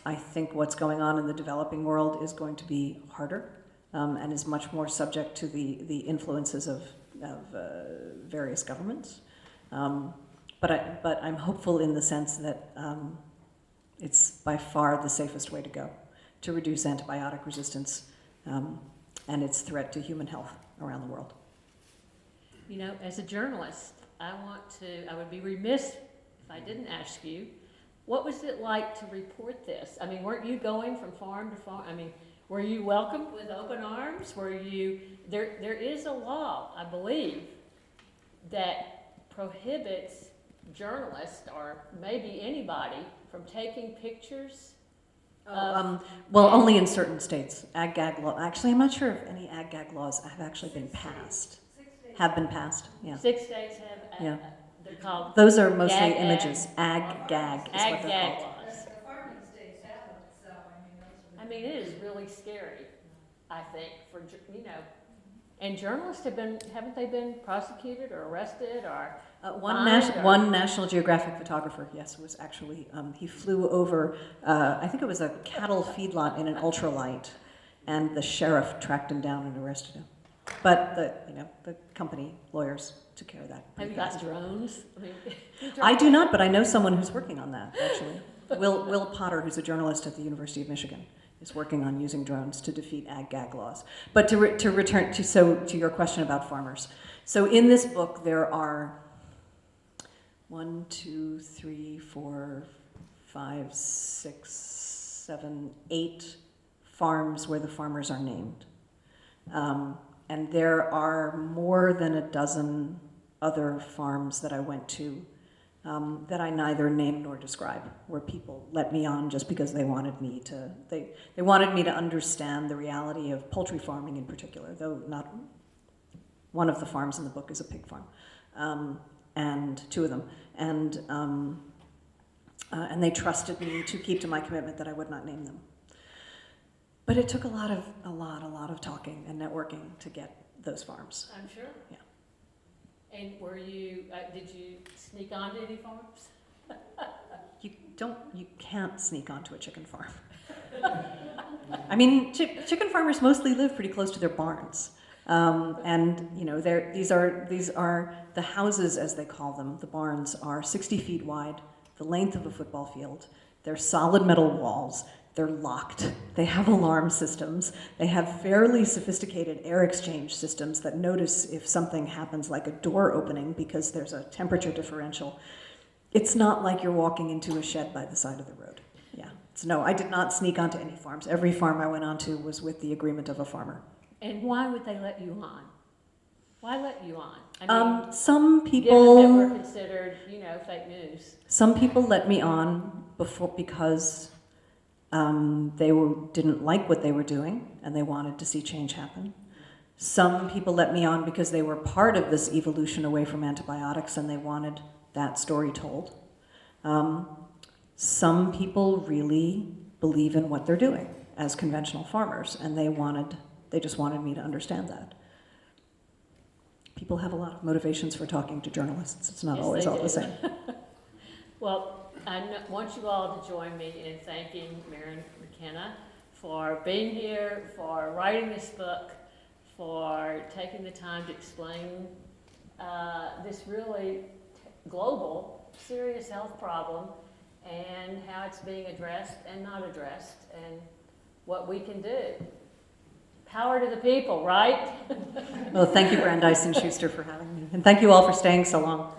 [SPEAKER 2] I think what's going on in the developing world is going to be harder and is much more subject to the influences of various governments. But I'm hopeful in the sense that it's by far the safest way to go to reduce antibiotic resistance and its threat to human health around the world.
[SPEAKER 1] You know, as a journalist, I would be remiss if I didn't ask you, what was it like to report this? I mean, weren't you going from farm to farm? I mean, were you welcomed with open arms? There is a law, I believe, that prohibits journalists, or maybe anybody, from taking pictures.
[SPEAKER 2] Well, only in certain states. Ag-gag law. Actually, I'm not sure if any ag-gag laws have actually been passed. Have been passed, yeah.
[SPEAKER 1] 6 states have,
[SPEAKER 2] Yeah.
[SPEAKER 1] they're called
[SPEAKER 2] Those are mostly
[SPEAKER 1] Ag-gag.
[SPEAKER 2] images. Ag-gag is what they're
[SPEAKER 1] ag-gag
[SPEAKER 2] called.
[SPEAKER 1] laws.
[SPEAKER 10] The farming states have them, so, I mean, those are.
[SPEAKER 1] I mean, it is really scary, I think, for, you know, and journalists haven't they been prosecuted or arrested or?
[SPEAKER 2] One National Geographic photographer, yes, was actually, he flew over, I think it was a cattle feedlot in an ultralight, and the sheriff tracked him down and arrested him. But the company lawyers took care of that.
[SPEAKER 1] Have you got drones? I mean,
[SPEAKER 2] I do not, but I know someone who's working on that, actually. Will Potter, who's a journalist at the University of Michigan, is working on using drones to defeat ag-gag laws. But to return to your question about farmers. So in this book, there are 1, 2, 3, 4, 5, 6, 7, 8 farms where the farmers are named. And there are more than a dozen other farms that I went to that I neither name nor describe, where people let me on just because they wanted me to, they wanted me to understand the reality of poultry farming in particular, though not one of the farms in the book is a pig farm, and 2 of them. And they trusted me to keep to my commitment that I would not name them. But it took a lot of talking and networking to get those farms.
[SPEAKER 1] I'm sure.
[SPEAKER 2] Yeah.
[SPEAKER 1] And did you sneak onto any farms?
[SPEAKER 2] You can't sneak onto a chicken farm. I mean, chicken farmers mostly live pretty close to their barns. And these are the houses, as they call them. The barns are 60 feet wide, the length of a football field. They're solid metal walls. They're locked. They have alarm systems. They have fairly sophisticated air exchange systems that notice if something happens, like a door opening, because there's a temperature differential. It's not like you're walking into a shed by the side of the road. Yeah. So no, I did not sneak onto any farms. Every farm I went onto was with the agreement of a farmer.
[SPEAKER 1] And why would they let you on? Why let you on? I mean,
[SPEAKER 2] some people,
[SPEAKER 1] given that we're considered, fake news.
[SPEAKER 2] Some people let me on because they didn't like what they were doing and they wanted to see change happen. Some people let me on because they were part of this evolution away from antibiotics and they wanted that story told. Some people really believe in what they're doing as conventional farmers, and they just wanted me to understand that. People have a lot of motivations for talking to journalists. It's not always all the same.
[SPEAKER 1] Well, I want you all to join me in thanking Maryn McKenna for being here, for writing this book, for taking the time to explain this really global, serious health problem and how it's being addressed and not addressed and what we can do. Power to the people, right?
[SPEAKER 2] Well, thank you, Brandeis and Schuster, for having me. And thank you all for staying so long.